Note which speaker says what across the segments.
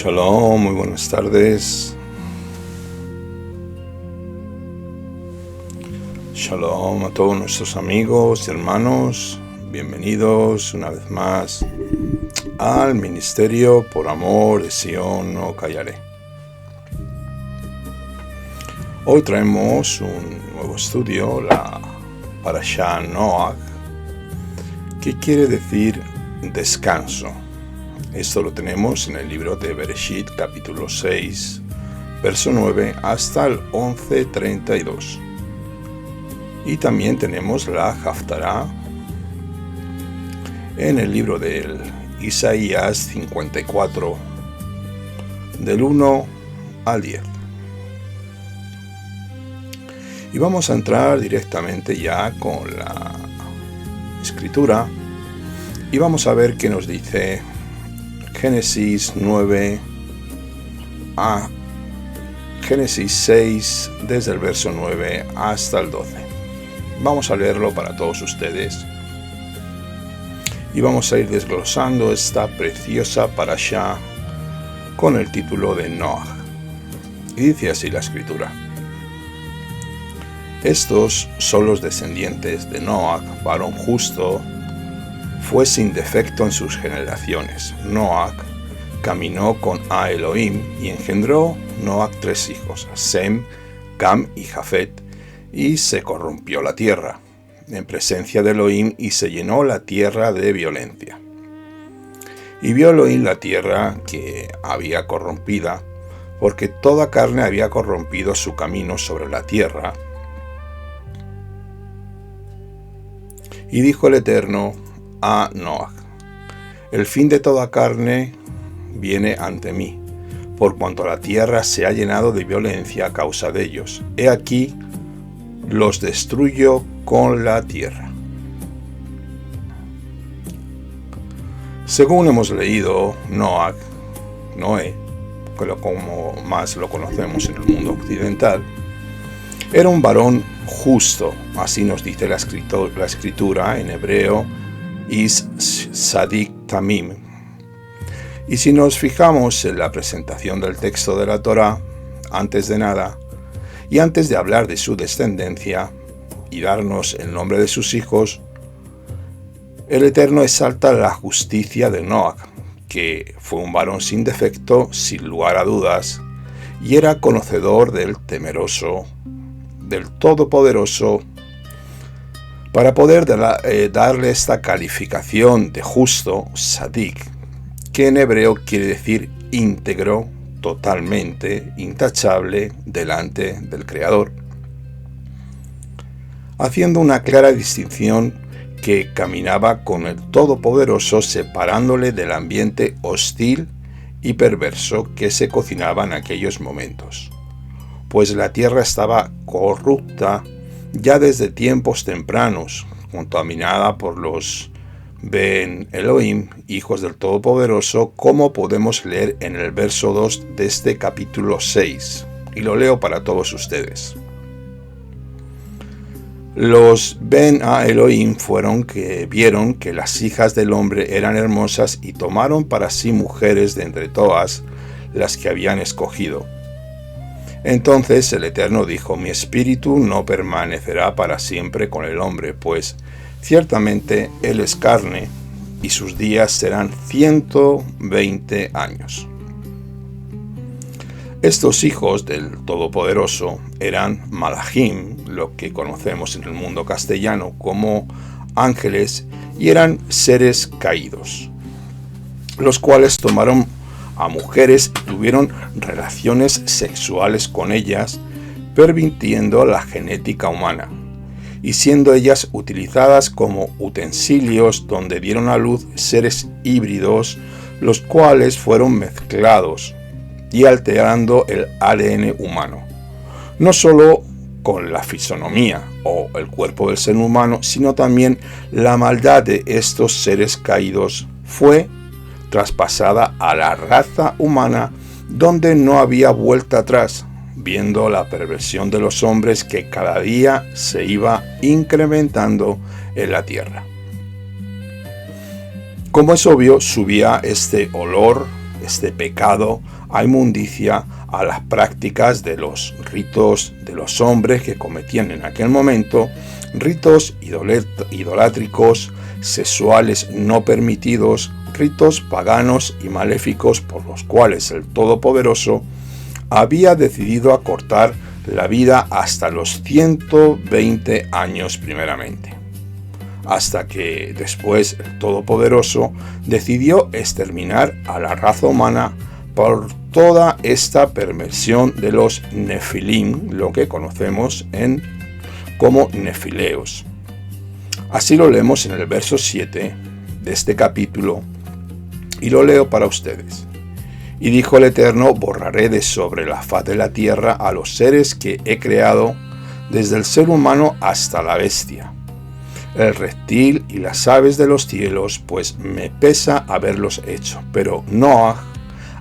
Speaker 1: Shalom, muy buenas tardes. Shalom a todos nuestros amigos y hermanos. Bienvenidos una vez más al Ministerio por Amor de Sion no callaré. Hoy traemos un nuevo estudio, la Parashá Noach, que quiere decir descanso. Esto lo tenemos en el libro de Bereshit, capítulo 6, verso 9 hasta el 11:32. Y también tenemos la Haftará en el libro de Isaías 54, del 1 al 10. Y vamos a entrar directamente ya con la escritura y vamos a ver qué nos dice Génesis 9 a Génesis 6, desde el verso 9 hasta el 12. Vamos a leerlo para todos ustedes y vamos a ir desglosando esta preciosa parashá con el título de Noach. Y dice así la escritura: estos son los descendientes de Noach, varón justo, fue sin defecto en sus generaciones. Noach caminó con Elohim y engendró Noach 3 hijos, Sem, Cam y Jafet, y se corrompió la tierra en presencia de Elohim y se llenó la tierra de violencia. Y vio Elohim la tierra que había corrompida, porque toda carne había corrompido su camino sobre la tierra. Y dijo el Eterno a Noach: el fin de toda carne viene ante mí, por cuanto la tierra se ha llenado de violencia a causa de ellos. He aquí, los destruyo con la tierra. Según hemos leído, Noé, como más lo conocemos en el mundo occidental, era un varón justo, así nos dice la escritura en hebreo, Is Sadik Tamim. Y si nos fijamos en la presentación del texto de la Torá, antes de nada, y antes de hablar de su descendencia y darnos el nombre de sus hijos, el Eterno exalta la justicia de Noach, que fue un varón sin defecto, sin lugar a dudas, y era conocedor del temeroso, del Todopoderoso, para poder darle esta calificación de justo, Sadik, que en hebreo quiere decir íntegro, totalmente intachable delante del Creador, haciendo una clara distinción que caminaba con el Todopoderoso, separándole del ambiente hostil y perverso que se cocinaba en aquellos momentos, pues la tierra estaba corrupta ya desde tiempos tempranos, contaminada por los Ben Elohim, hijos del Todopoderoso, como podemos leer en el verso 2 de este capítulo 6, y lo leo para todos ustedes. Los Ben Elohim fueron que vieron que las hijas del hombre eran hermosas y tomaron para sí mujeres de entre todas las que habían escogido. Entonces el Eterno dijo: mi espíritu no permanecerá para siempre con el hombre, pues ciertamente él es carne, y sus días serán 120 años. Estos hijos del Todopoderoso eran malachim, lo que conocemos en el mundo castellano como ángeles, y eran seres caídos, los cuales tomaron a mujeres y tuvieron relaciones sexuales con ellas, pervirtiendo la genética humana, y siendo ellas utilizadas como utensilios donde dieron a luz seres híbridos, los cuales fueron mezclados y alterando el ADN humano, no solo con la fisonomía o el cuerpo del ser humano, sino también la maldad de estos seres caídos fue traspasada a la raza humana, donde no había vuelta atrás, viendo la perversión de los hombres que cada día se iba incrementando en la tierra. Como es obvio, subía este olor este pecado a inmundicia, a las prácticas de los ritos de los hombres que cometían en aquel momento, ritos idolátricos, sexuales no permitidos, ritos paganos y maléficos por los cuales el Todopoderoso había decidido acortar la vida hasta los 120 años primeramente, hasta que después el Todopoderoso decidió exterminar a la raza humana por toda esta perversión de los Nefilim, lo que conocemos como Nefileos. Así lo leemos en el verso 7 de este capítulo, y lo leo para ustedes. Y dijo el Eterno: borraré de sobre la faz de la tierra a los seres que he creado, desde el ser humano hasta la bestia, el reptil y las aves de los cielos, pues me pesa haberlos hecho. Pero Noah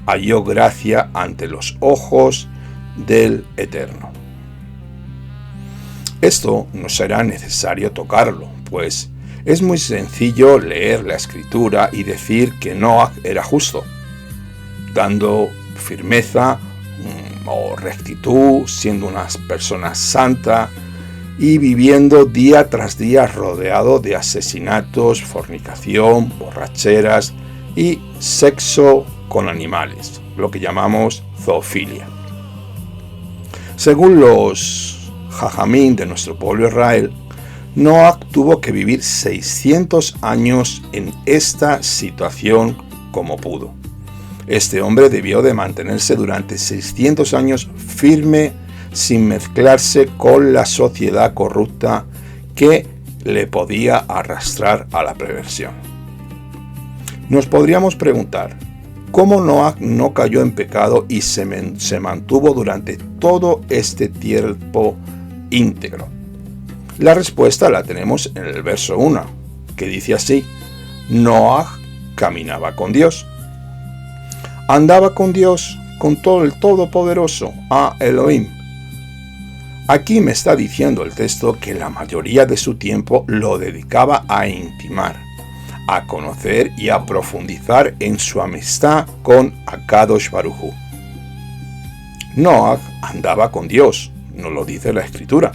Speaker 1: halló gracia ante los ojos del Eterno. Esto no será necesario tocarlo, pues es muy sencillo leer la Escritura y decir que Noah era justo, dando firmeza o rectitud, siendo una persona santa y viviendo día tras día rodeado de asesinatos, fornicación, borracheras y sexo con animales, lo que llamamos zoofilia. Según los Jajamín de nuestro pueblo Israel, Noah tuvo que vivir 600 años en esta situación como pudo. Este hombre debió de mantenerse durante 600 años firme, sin mezclarse con la sociedad corrupta que le podía arrastrar a la perversión. Nos podríamos preguntar, ¿cómo Noah no cayó en pecado y se mantuvo durante todo este tiempo íntegro? La respuesta la tenemos en el verso 1, que dice así: Noah caminaba con Dios. Andaba con Dios, con todo el Todopoderoso, a Elohim. Aquí me está diciendo el texto que la mayoría de su tiempo lo dedicaba a intimar, a conocer y a profundizar en su amistad con Akadosh Baruj Hu. Noah andaba con Dios, nos lo dice la Escritura.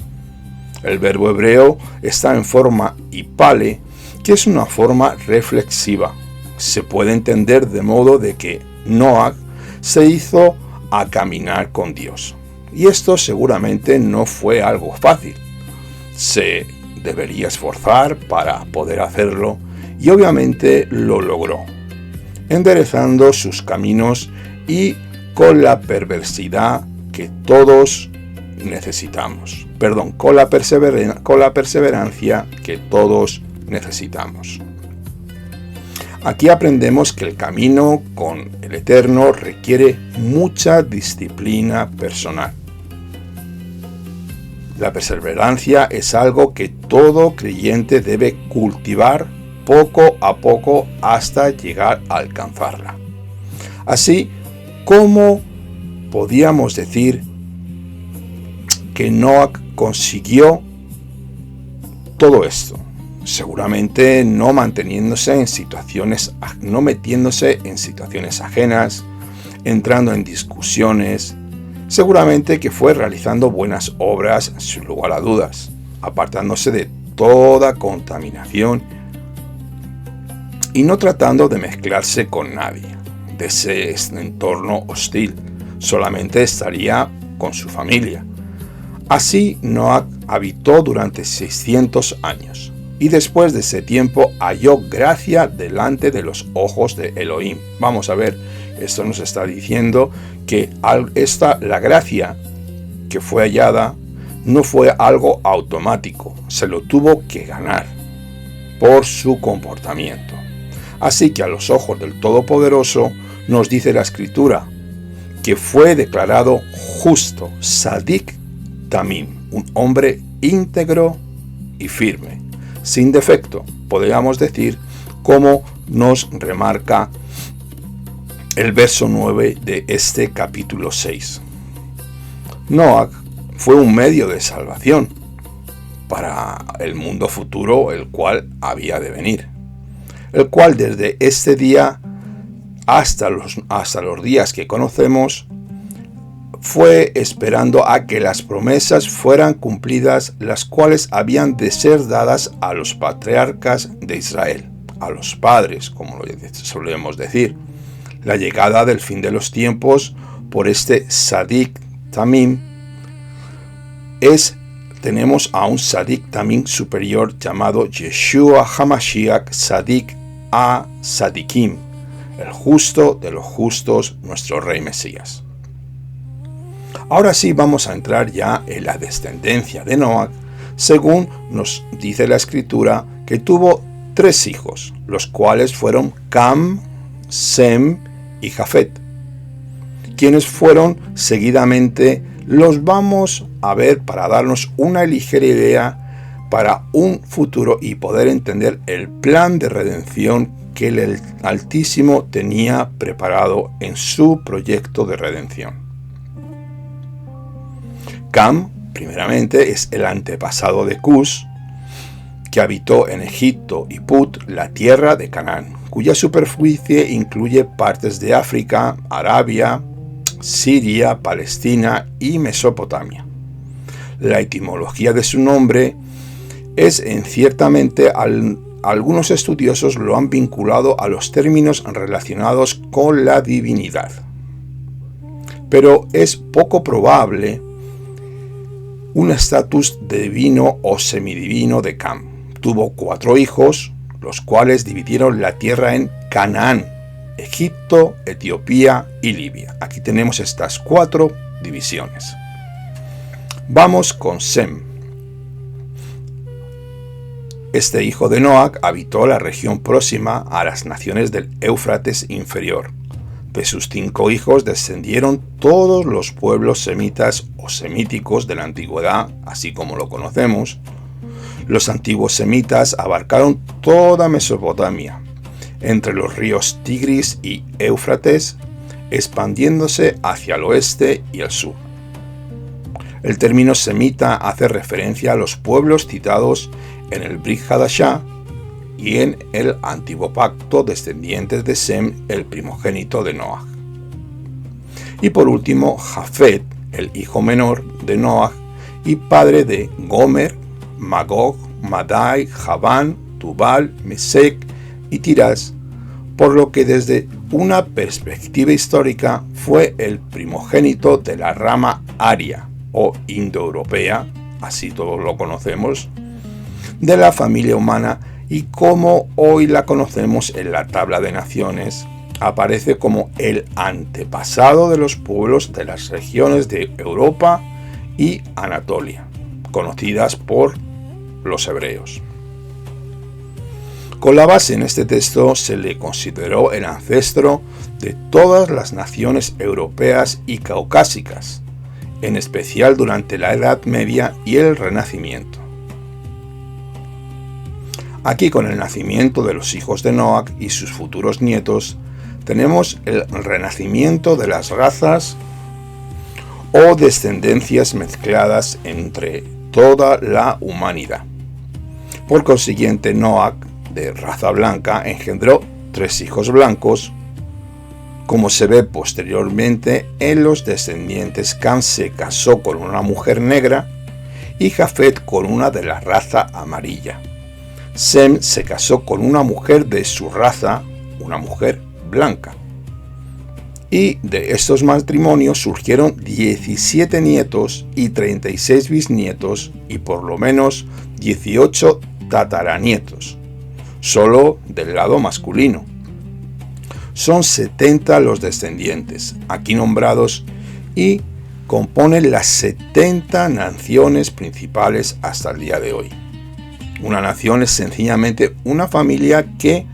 Speaker 1: El verbo hebreo está en forma hipale, que es una forma reflexiva. Se puede entender de modo de que Noah se hizo a caminar con Dios. Y esto seguramente no fue algo fácil. Se debería esforzar para poder hacerlo y obviamente lo logró, enderezando sus caminos y con la perversidad que todos necesitamos. Con la perseverancia que todos necesitamos. Aquí aprendemos que el camino con el Eterno requiere mucha disciplina personal. La perseverancia es algo que todo creyente debe cultivar poco a poco hasta llegar a alcanzarla. Así como podíamos decir que Noah consiguió todo esto, seguramente no metiéndose en situaciones ajenas, entrando en discusiones, seguramente que fue realizando buenas obras sin lugar a dudas, apartándose de toda contaminación y no tratando de mezclarse con nadie de ese entorno hostil, solamente estaría con su familia. Así Noah habitó durante 600 años, y después de ese tiempo halló gracia delante de los ojos de Elohim. Vamos a ver, esto nos está diciendo que la gracia que fue hallada no fue algo automático, se lo tuvo que ganar por su comportamiento. Así que a los ojos del Todopoderoso nos dice la Escritura que fue declarado justo, Sadik Tamim, un hombre íntegro y firme, sin defecto, podríamos decir, como nos remarca el verso 9 de este capítulo 6. Noah fue un medio de salvación para el mundo futuro, el cual había de venir, el cual desde este día hasta los días que conocemos, fue esperando a que las promesas fueran cumplidas, las cuales habían de ser dadas a los patriarcas de Israel, a los padres, como lo solemos decir. La llegada del fin de los tiempos por este Sadik Tamim tenemos a un Sadik Tamim superior llamado Yeshua HaMashiach Sadik a Sadikim, el justo de los justos, nuestro Rey Mesías. Ahora sí vamos a entrar ya en la descendencia de Noach, según nos dice la Escritura que tuvo 3 hijos, los cuales fueron Cam, Sem y Jafet, quienes fueron seguidamente. Los vamos a ver para darnos una ligera idea para un futuro y poder entender el plan de redención que el Altísimo tenía preparado en su proyecto de redención. Cam, primeramente, es el antepasado de Cus, que habitó en Egipto y Put, la tierra de Canaán, cuya superficie incluye partes de África, Arabia, Siria, Palestina y Mesopotamia. La etimología de su nombre ciertamente algunos estudiosos lo han vinculado a los términos relacionados con la divinidad. Pero es poco probable un estatus divino o semidivino de Cam. Tuvo 4 hijos, los cuales dividieron la tierra en Canaán, Egipto, Etiopía y Libia. Aquí tenemos estas 4 divisiones. Vamos con Sem. Este hijo de Noach habitó la región próxima a las naciones del Éufrates inferior. De sus 5 hijos descendieron todos los pueblos semitas o semíticos de la antigüedad, así como lo conocemos. Los antiguos semitas abarcaron toda Mesopotamia, entre los ríos Tigris y Éufrates, expandiéndose hacia el oeste y el sur. El término semita hace referencia a los pueblos citados en el Brit Hadashah y en el Antiguo Pacto, descendientes de Sem, el primogénito de Noach. Y por último, Jafet, el hijo menor de Noach y padre de Gomer, Magog, Madai, Javán, Tubal, Mesec y Tirás, por lo que desde una perspectiva histórica fue el primogénito de la rama aria o indoeuropea, así todos lo conocemos, de la familia humana, y como hoy la conocemos en la tabla de naciones, aparece como el antepasado de los pueblos de las regiones de Europa y Anatolia, conocidas por los hebreos. Con la base en este texto se le consideró el ancestro de todas las naciones europeas y caucásicas, en especial durante la Edad Media y el Renacimiento. Aquí, con el nacimiento de los hijos de Noach y sus futuros nietos, tenemos el renacimiento de las razas o descendencias mezcladas entre toda la humanidad. Por consiguiente, Noach, de raza blanca, engendró 3 hijos blancos, como se ve posteriormente en los descendientes. Cam se casó con una mujer negra y Jafet con una de la raza amarilla. Sem se casó con una mujer de su raza, una mujer blanca. Y de estos matrimonios surgieron 17 nietos y 36 bisnietos y por lo menos 18 tataranietos, solo del lado masculino. Son 70 los descendientes aquí nombrados y componen las 70 naciones principales hasta el día de hoy. Una nación es sencillamente una familia que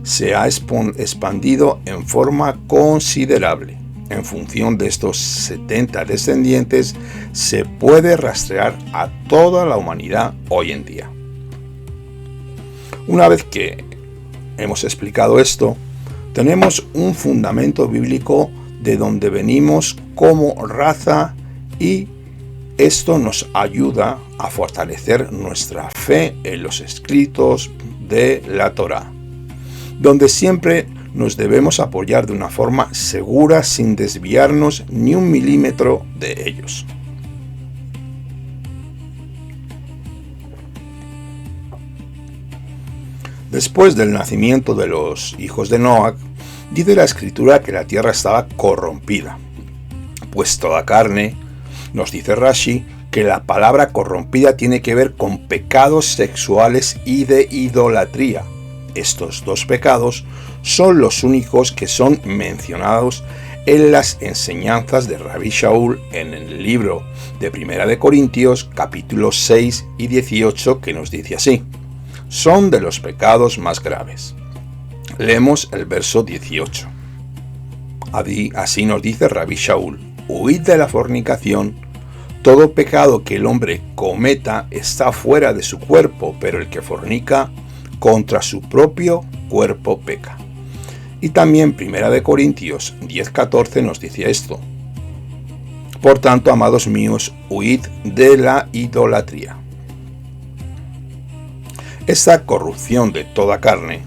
Speaker 1: se ha expandido en forma considerable. En función de estos 70 descendientes, se puede rastrear a toda la humanidad hoy en día. Una vez que hemos explicado esto, tenemos un fundamento bíblico de donde venimos como raza, y esto nos ayuda a fortalecer nuestra fe en los escritos de la Torá, donde siempre nos debemos apoyar de una forma segura sin desviarnos ni un milímetro de ellos. Después del nacimiento de los hijos de Noach, dice la Escritura que la tierra estaba corrompida, pues toda carne, nos dice Rashi, que la palabra corrompida tiene que ver con pecados sexuales y de idolatría. Estos dos pecados son los únicos que son mencionados en las enseñanzas de Rabbi Shaul en el libro de Primera de Corintios, capítulos 6 y 18, que nos dice así: son de los pecados más graves. Leemos el verso 18. Así nos dice Rabbi Shaul: huid de la fornicación. Todo pecado que el hombre cometa está fuera de su cuerpo, pero el que fornica contra su propio cuerpo peca. Y también 1 Corintios 10:14 nos dice esto: por tanto, amados míos, huid de la idolatría. Esta corrupción de toda carne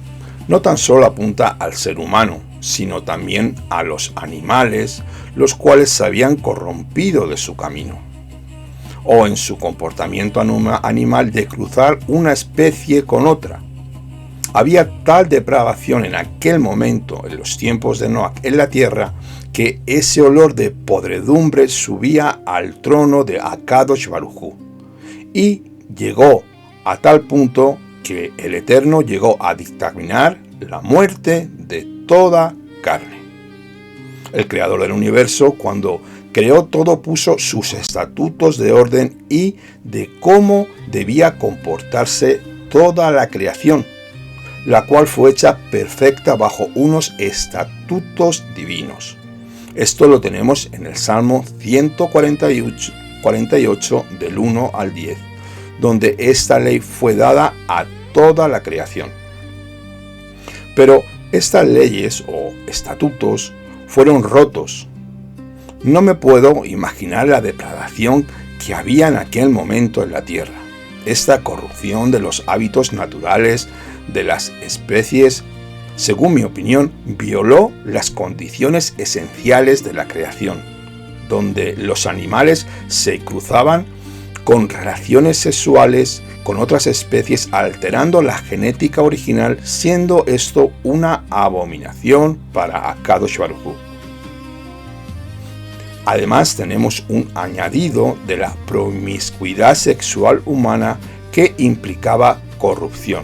Speaker 1: no tan solo apunta al ser humano, sino también a los animales, los cuales se habían corrompido de su camino, o en su comportamiento animal de cruzar una especie con otra. Había tal depravación en aquel momento, en los tiempos de Noach en la tierra, que ese olor de podredumbre subía al trono de Akadosh Baruj Hu, y llegó a tal punto que el Eterno llegó a dictaminar la muerte de toda carne. El Creador del universo, cuando creó todo, puso sus estatutos de orden y de cómo debía comportarse toda la creación, la cual fue hecha perfecta bajo unos estatutos divinos. Esto lo tenemos en el Salmo 148 del 1 al 10, donde esta ley fue dada a toda la creación. Pero estas leyes o estatutos fueron rotos. No me puedo imaginar la depravación que había en aquel momento en la tierra. Esta corrupción de los hábitos naturales de las especies, según mi opinión, violó las condiciones esenciales de la creación, donde los animales se cruzaban con relaciones sexuales con otras especies, alterando la genética original, siendo esto una abominación para Akadosh Baruj Hu. Además, tenemos un añadido de la promiscuidad sexual humana que implicaba corrupción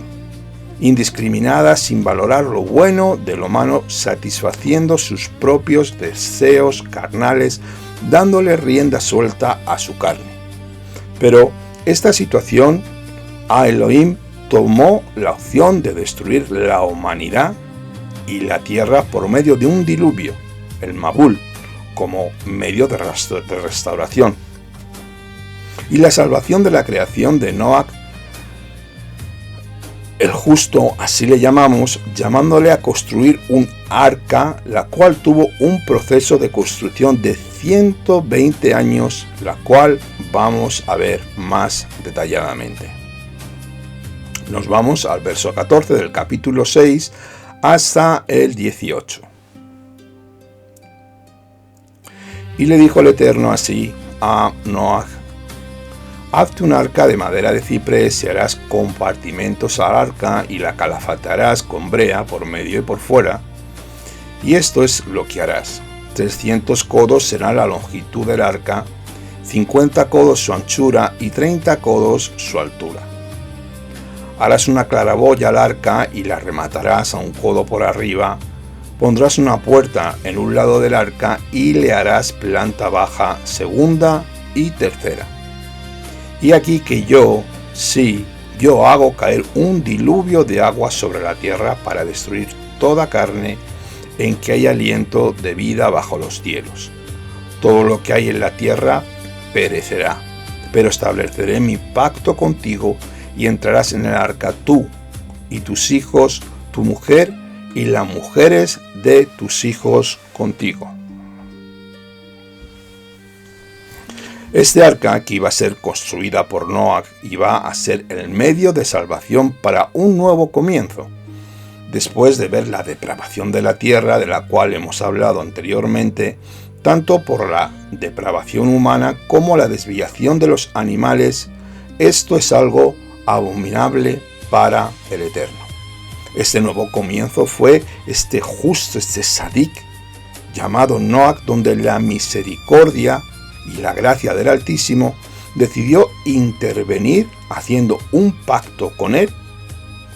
Speaker 1: indiscriminada, sin valorar lo bueno de lo malo, satisfaciendo sus propios deseos carnales, dándole rienda suelta a su carne. Pero esta situación, a Elohim tomó la opción de destruir la humanidad y la tierra por medio de un diluvio, el Mabul, como medio de restauración. Y la salvación de la creación de Noach, el justo, así le llamamos, llamándole a construir un arca, la cual tuvo un proceso de construcción de 120 años, la cual vamos a ver más detalladamente. Nos vamos al verso 14 del capítulo 6 hasta el 18. Y le dijo el Eterno así a Noach: hazte un arca de madera de ciprés y harás compartimentos al arca y la calafatearás con brea por medio y por fuera. Y esto es lo que harás: 300 codos será la longitud del arca, 50 codos su anchura y 30 codos su altura. Harás una claraboya al arca y la rematarás a un codo por arriba. Pondrás una puerta en un lado del arca y le harás planta baja, segunda y tercera. Y aquí que yo hago caer un diluvio de agua sobre la tierra para destruir toda carne en que hay aliento de vida bajo los cielos. Todo lo que hay en la tierra perecerá, pero estableceré mi pacto contigo y entrarás en el arca tú y tus hijos, tu mujer y las mujeres de tus hijos contigo. Este arca, que iba a ser construida por Noach, iba a ser el medio de salvación para un nuevo comienzo. después de ver la depravación de la tierra, de la cual hemos hablado anteriormente, tanto por la depravación humana como la desviación de los animales, esto es algo abominable para el Eterno. Este nuevo comienzo fue este sadik, llamado Noach, donde la misericordia y la gracia del Altísimo decidió intervenir haciendo un pacto con él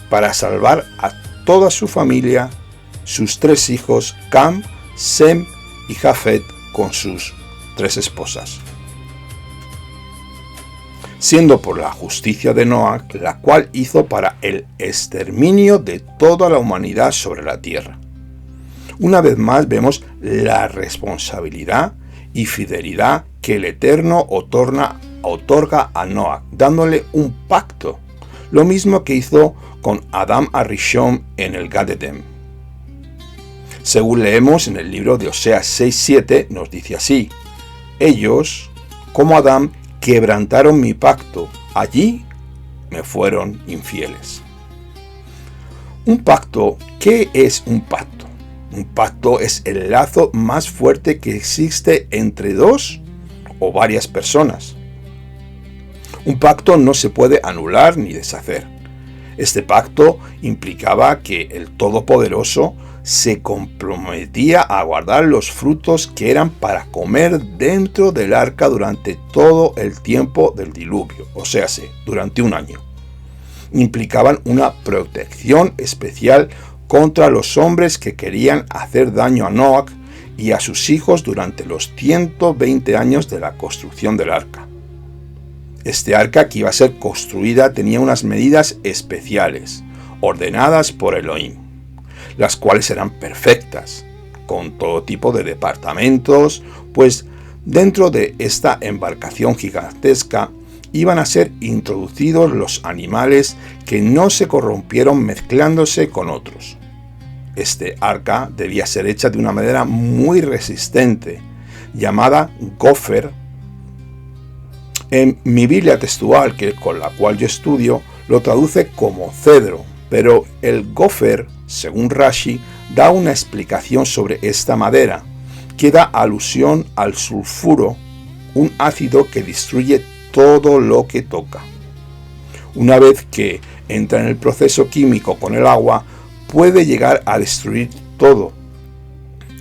Speaker 1: para salvar a toda su familia, sus 3 hijos, Cam, Sem y Jafet, con sus 3 esposas. Siendo por la justicia de Noach, la cual hizo para el exterminio de toda la humanidad sobre la tierra. Una vez más vemos la responsabilidad y fidelidad que el Eterno otorga a Noach, dándole un pacto, lo mismo que hizo con Adam Arishon en el Gan Eden. Según leemos en el libro de Oseas 6:7, nos dice así: ellos, como Adán, quebrantaron mi pacto, allí me fueron infieles. Un pacto, ¿qué es un pacto? Un pacto es el lazo más fuerte que existe entre 2 o varias personas. Un pacto no se puede anular ni deshacer. Este pacto implicaba que el Todopoderoso se comprometía a guardar los frutos que eran para comer dentro del arca durante todo el tiempo del diluvio, o sea, durante un año. Implicaban una protección especial contra los hombres que querían hacer daño a Noach y a sus hijos durante los 120 años de la construcción del arca. Este arca que iba a ser construida tenía unas medidas especiales, ordenadas por Elohim, las cuales eran perfectas, con todo tipo de departamentos, pues dentro de esta embarcación gigantesca iban a ser introducidos los animales que no se corrompieron mezclándose con otros. Este arca debía ser hecha de una madera muy resistente, llamada gofer. En mi Biblia textual, con la cual yo estudio, lo traduce como cedro, pero el gofer, según Rashi, da una explicación sobre esta madera, que da alusión al sulfuro, un ácido que destruye todo lo que toca. Una vez que entra en el proceso químico con el agua, puede llegar a destruir todo.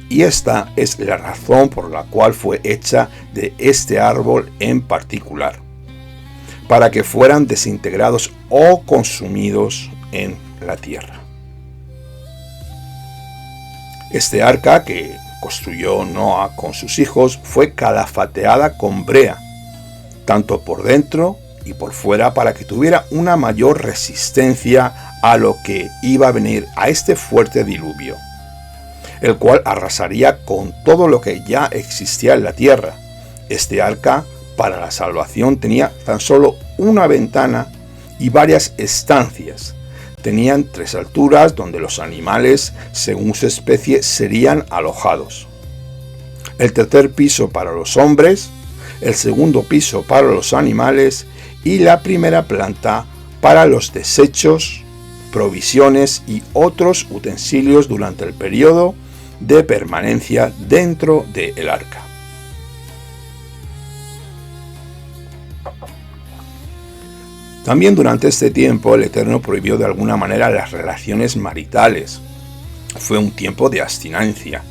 Speaker 1: Y esta es la razón por la cual fue hecha de este árbol en particular, para que fueran desintegrados o consumidos en la tierra. Este arca que construyó Noah con sus hijos fue calafateada con brea, tanto por dentro y por fuera, para que tuviera una mayor resistencia a lo que iba a venir, a este fuerte diluvio, el cual arrasaría con todo lo que ya existía en la tierra. Este arca para la salvación tenía tan solo una ventana y varias estancias. Tenían 3 alturas donde los animales, según su especie, serían alojados. El tercer piso para los hombres, el segundo piso para los animales y la primera planta para los desechos, provisiones y otros utensilios durante el periodo de permanencia dentro del arca. También durante este tiempo el Eterno prohibió de alguna manera las relaciones maritales. Fue un tiempo de abstinencia.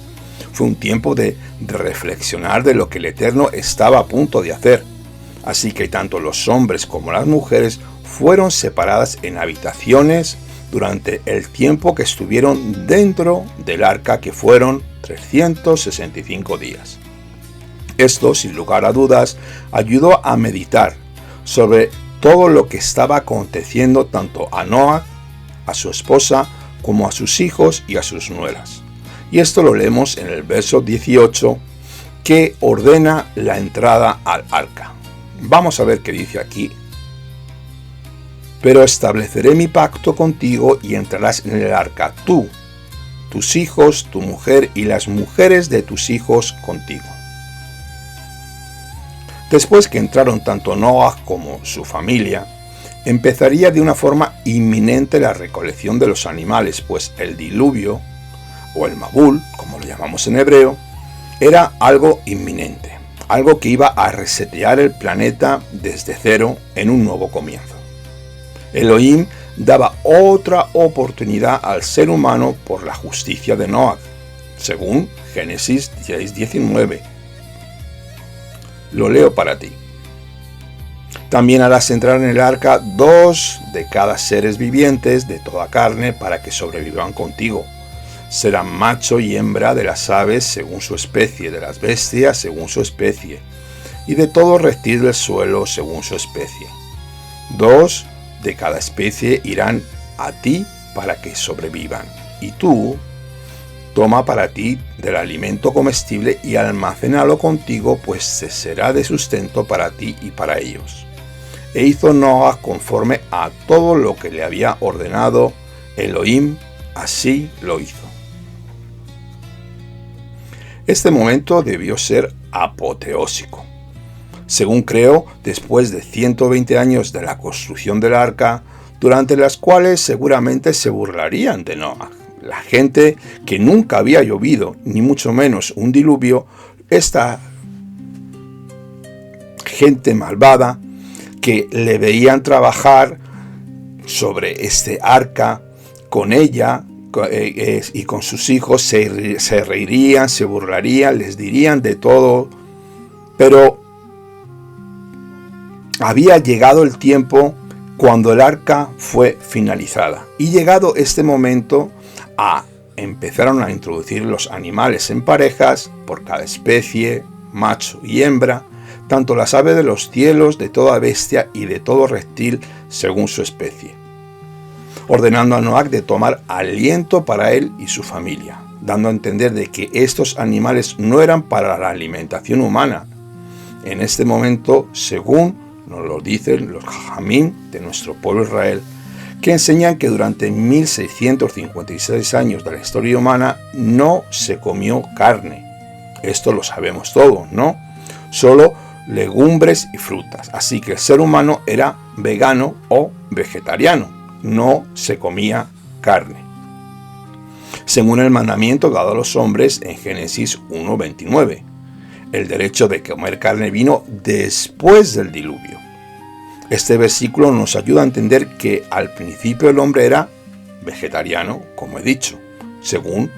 Speaker 1: Fue un tiempo de reflexionar de lo que el Eterno estaba a punto de hacer. Así que tanto los hombres como las mujeres fueron separadas en habitaciones durante el tiempo que estuvieron dentro del arca, que fueron 365 días. Esto, sin lugar a dudas, ayudó a meditar sobre todo lo que estaba aconteciendo tanto a Noah, a su esposa, como a sus hijos y a sus nueras. Y esto lo leemos en el verso 18, que ordena la entrada al arca. Vamos a ver qué dice aquí. Pero estableceré mi pacto contigo y entrarás en el arca, tú, tus hijos, tu mujer y las mujeres de tus hijos contigo. Después que entraron tanto Noah como su familia, empezaría de una forma inminente la recolección de los animales, pues el diluvio, o el Mabul, como lo llamamos en hebreo, era algo inminente, algo que iba a resetear el planeta desde cero en un nuevo comienzo. Elohim daba otra oportunidad al ser humano por la justicia de Noah, según Génesis 6:19. Lo leo para ti. También harás entrar en el arca 2 de cada seres vivientes de toda carne para que sobrevivan contigo. Serán macho y hembra de las aves según su especie, de las bestias según su especie, y de todo reptil del suelo según su especie. 2 de cada especie irán a ti para que sobrevivan, y tú toma para ti del alimento comestible y almacénalo contigo, pues se será de sustento para ti y para ellos. E hizo Noah conforme a todo lo que le había ordenado Elohim, así lo hizo. Este momento debió ser apoteósico. Según creo, después de 120 años de la construcción del arca, durante las cuales seguramente se burlarían de Noah. La gente que nunca había llovido, ni mucho menos un diluvio, esta gente malvada que le veían trabajar sobre este arca, con ella y con sus hijos, se reirían, se burlarían, les dirían de todo, pero había llegado el tiempo cuando el arca fue finalizada, y llegado este momento, empezaron a introducir los animales en parejas por cada especie, macho y hembra, tanto las aves de los cielos, de toda bestia y de todo reptil según su especie, ordenando a Noah de tomar aliento para él y su familia, dando a entender de que estos animales no eran para la alimentación humana. En este momento, según nos lo dicen los Jajamín de nuestro pueblo Israel, que enseñan que durante 1656 años de la historia humana no se comió carne. Esto lo sabemos todos, ¿no? Solo legumbres y frutas. Así que el ser humano era vegano o vegetariano. No se comía carne, según el mandamiento dado a los hombres en Génesis 1:29. El derecho de comer carne vino después del diluvio. Este versículo nos ayuda a entender que al principio el hombre era vegetariano, como he dicho, según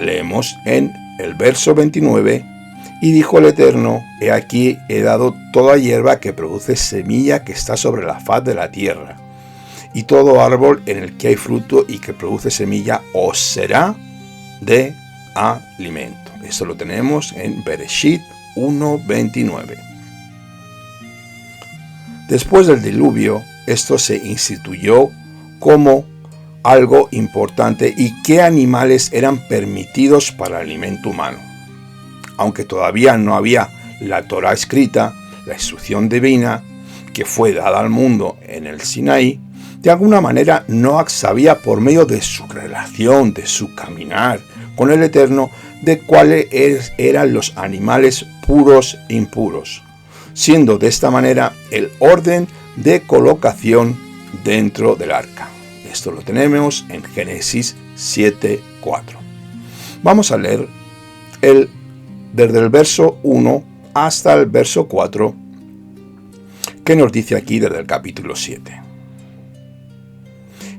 Speaker 1: leemos en el verso 29, y dijo el Eterno, he aquí he dado toda hierba que produce semilla que está sobre la faz de la tierra, y todo árbol en el que hay fruto y que produce semilla os será de alimento. Esto lo tenemos en Bereshit 1:29. Después del diluvio, esto se instituyó como algo importante y qué animales eran permitidos para el alimento humano. Aunque todavía no había la Torá escrita, la instrucción divina que fue dada al mundo en el Sinaí, de alguna manera Noah sabía por medio de su relación, de su caminar con el Eterno, de cuáles eran los animales puros e impuros, siendo de esta manera el orden de colocación dentro del arca. Esto lo tenemos en Génesis 7:4. Vamos a leer desde el verso 1 hasta el verso 4, que nos dice aquí desde el capítulo 7.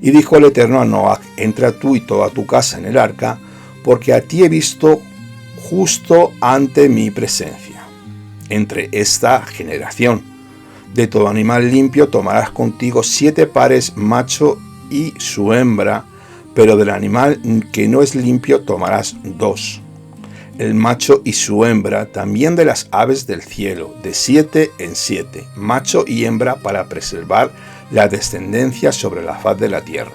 Speaker 1: Y dijo el Eterno a Noah, entra tú y toda tu casa en el arca, porque a ti he visto justo ante mi presencia. Entre esta generación, de todo animal limpio tomarás contigo 7 pares, macho y su hembra, pero del animal que no es limpio tomarás 2, el macho y su hembra, también de las aves del cielo, de 7 en 7, macho y hembra, para preservar la descendencia sobre la faz de la tierra.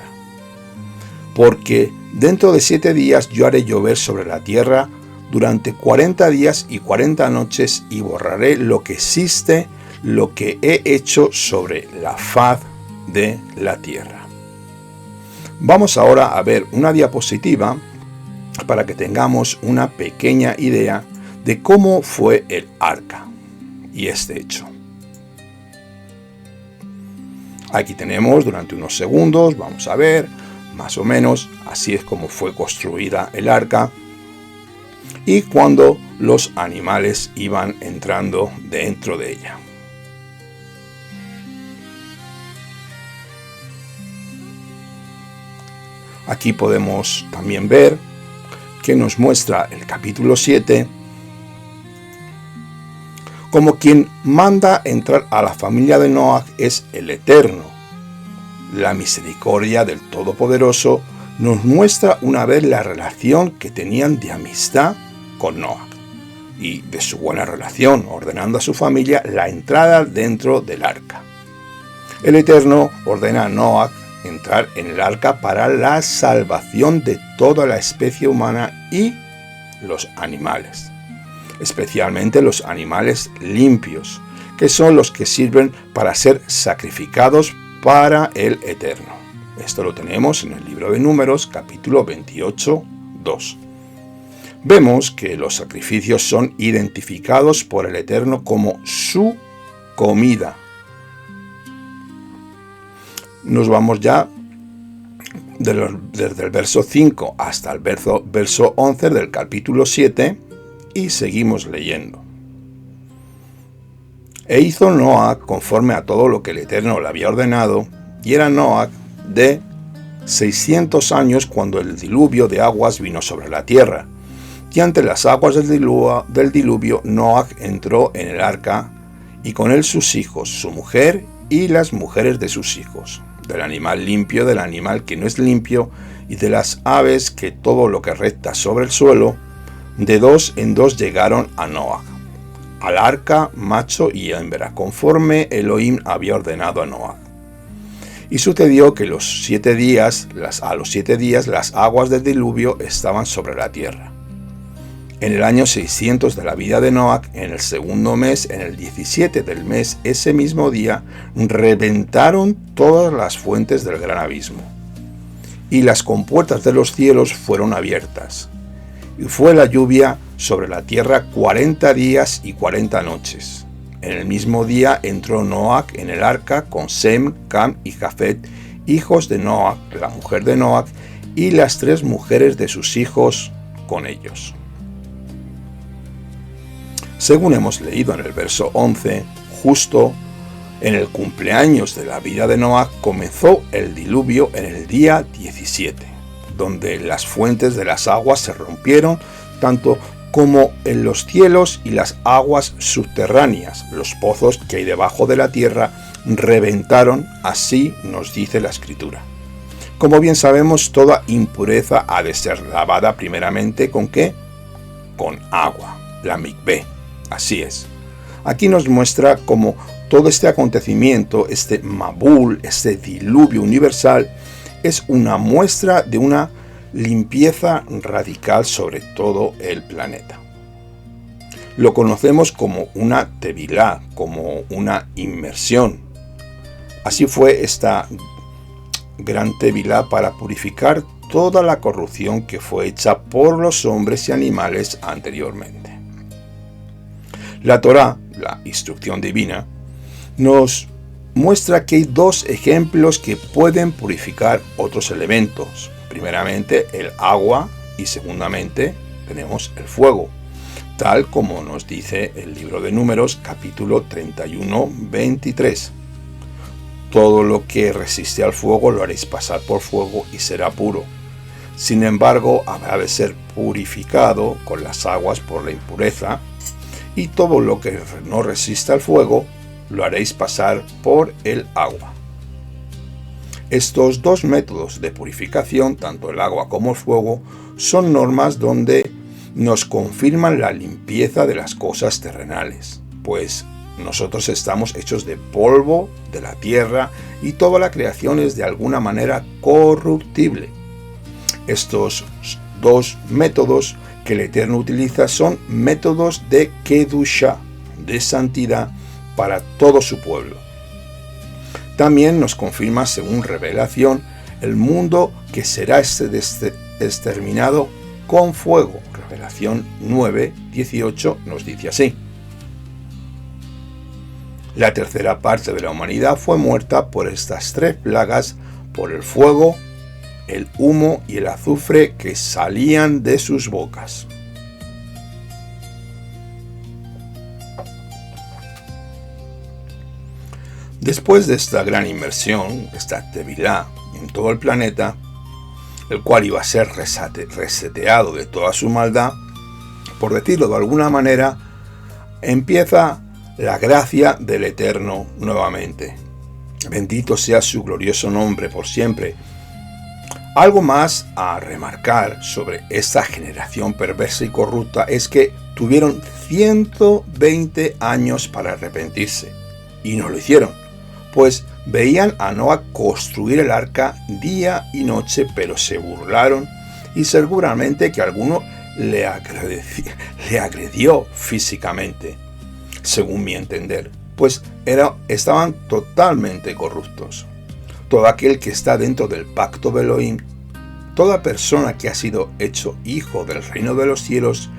Speaker 1: Porque dentro de 7 días yo haré llover sobre la tierra durante 40 días y 40 noches, y borraré lo que existe, lo que he hecho sobre la faz de la tierra. Vamos ahora a ver una diapositiva para que tengamos una pequeña idea de cómo fue el arca y este hecho. Aquí tenemos durante unos segundos, vamos a ver, más o menos, así es como fue construida el arca y cuando los animales iban entrando dentro de ella. Aquí podemos también ver que nos muestra el capítulo 7 como quien manda entrar a la familia de Noach es el Eterno. La misericordia del Todopoderoso nos muestra una vez la relación que tenían de amistad con Noach y de su buena relación, ordenando a su familia la entrada dentro del arca. El Eterno ordena a Noach entrar en el arca para la salvación de toda la especie humana y los animales, especialmente los animales limpios, que son los que sirven para ser sacrificados para el Eterno. Esto lo tenemos en el libro de Números, capítulo 28, 2. Vemos que los sacrificios son identificados por el Eterno como su comida. Nos vamos ya desde el verso 5 hasta el verso 11 del capítulo 7 y seguimos leyendo. E hizo Noach conforme a todo lo que el Eterno le había ordenado, y era Noach de 600 años cuando el diluvio de aguas vino sobre la tierra. Y ante las aguas del diluvio Noach entró en el arca, y con él sus hijos, su mujer y las mujeres de sus hijos, del animal limpio, del animal que no es limpio, y de las aves, que todo lo que recta sobre el suelo, de 2 en 2 llegaron a Noach, al arca, macho y hembra, conforme Elohim había ordenado a Noach. Y sucedió que a los 7 días las aguas del diluvio estaban sobre la tierra. En el año 600 de la vida de Noach, en el segundo mes, en el 17 del mes, ese mismo día, reventaron todas las fuentes del gran abismo, y las compuertas de los cielos fueron abiertas, y fue la lluvia sobre la tierra 40 días y 40 noches. En el mismo día entró Noach en el arca con Sem, Cam y Jafet, hijos de Noach, la mujer de Noach, y las 3 mujeres de sus hijos con ellos. Según hemos leído en el verso 11, justo en el cumpleaños de la vida de Noach comenzó el diluvio en el día 17, donde las fuentes de las aguas se rompieron, tanto como en los cielos y las aguas subterráneas, los pozos que hay debajo de la tierra, reventaron, así nos dice la Escritura. Como bien sabemos, toda impureza ha de ser lavada primeramente ¿con qué? Con agua, la mikvé. Así es. Aquí nos muestra cómo todo este acontecimiento, este Mabul, este diluvio universal, es una muestra de una limpieza radical sobre todo el planeta. Lo conocemos como una tevilá, como una inmersión. Así fue esta gran tevilá para purificar toda la corrupción que fue hecha por los hombres y animales anteriormente. La Torá, la instrucción divina, nos muestra que hay 2 ejemplos que pueden purificar otros elementos. Primeramente el agua y segundamente tenemos el fuego, tal como nos dice el libro de Números capítulo 31, 23. Todo lo que resiste al fuego lo haréis pasar por fuego y será puro. Sin embargo, habrá de ser purificado con las aguas por la impureza, y todo lo que no resista al fuego lo haréis pasar por el agua. Estos 2 métodos de purificación, tanto el agua como el fuego, son normas donde nos confirman la limpieza de las cosas terrenales, pues nosotros estamos hechos de polvo de la tierra y toda la creación es de alguna manera corruptible. Estos 2 métodos que el Eterno utiliza son métodos de Kedusha, de santidad para todo su pueblo. También nos confirma, según revelación, el mundo que será exterminado con fuego. Revelación 9, 18 nos dice así. La tercera parte de la humanidad fue muerta por estas tres plagas, por el fuego, el humo y el azufre que salían de sus bocas. Después de esta gran inmersión, esta tevilá en todo el planeta, el cual iba a ser reseteado de toda su maldad, por decirlo de alguna manera, empieza la gracia del Eterno nuevamente. Bendito sea su glorioso nombre por siempre. Algo más a remarcar sobre esta generación perversa y corrupta es que tuvieron 120 años para arrepentirse, y no lo hicieron, pues veían a Noé construir el arca día y noche, pero se burlaron, y seguramente que alguno le agredió físicamente, según mi entender, pues estaban totalmente corruptos. Todo aquel que está dentro del pacto de Elohim, toda persona que ha sido hecho hijo del reino de los cielos,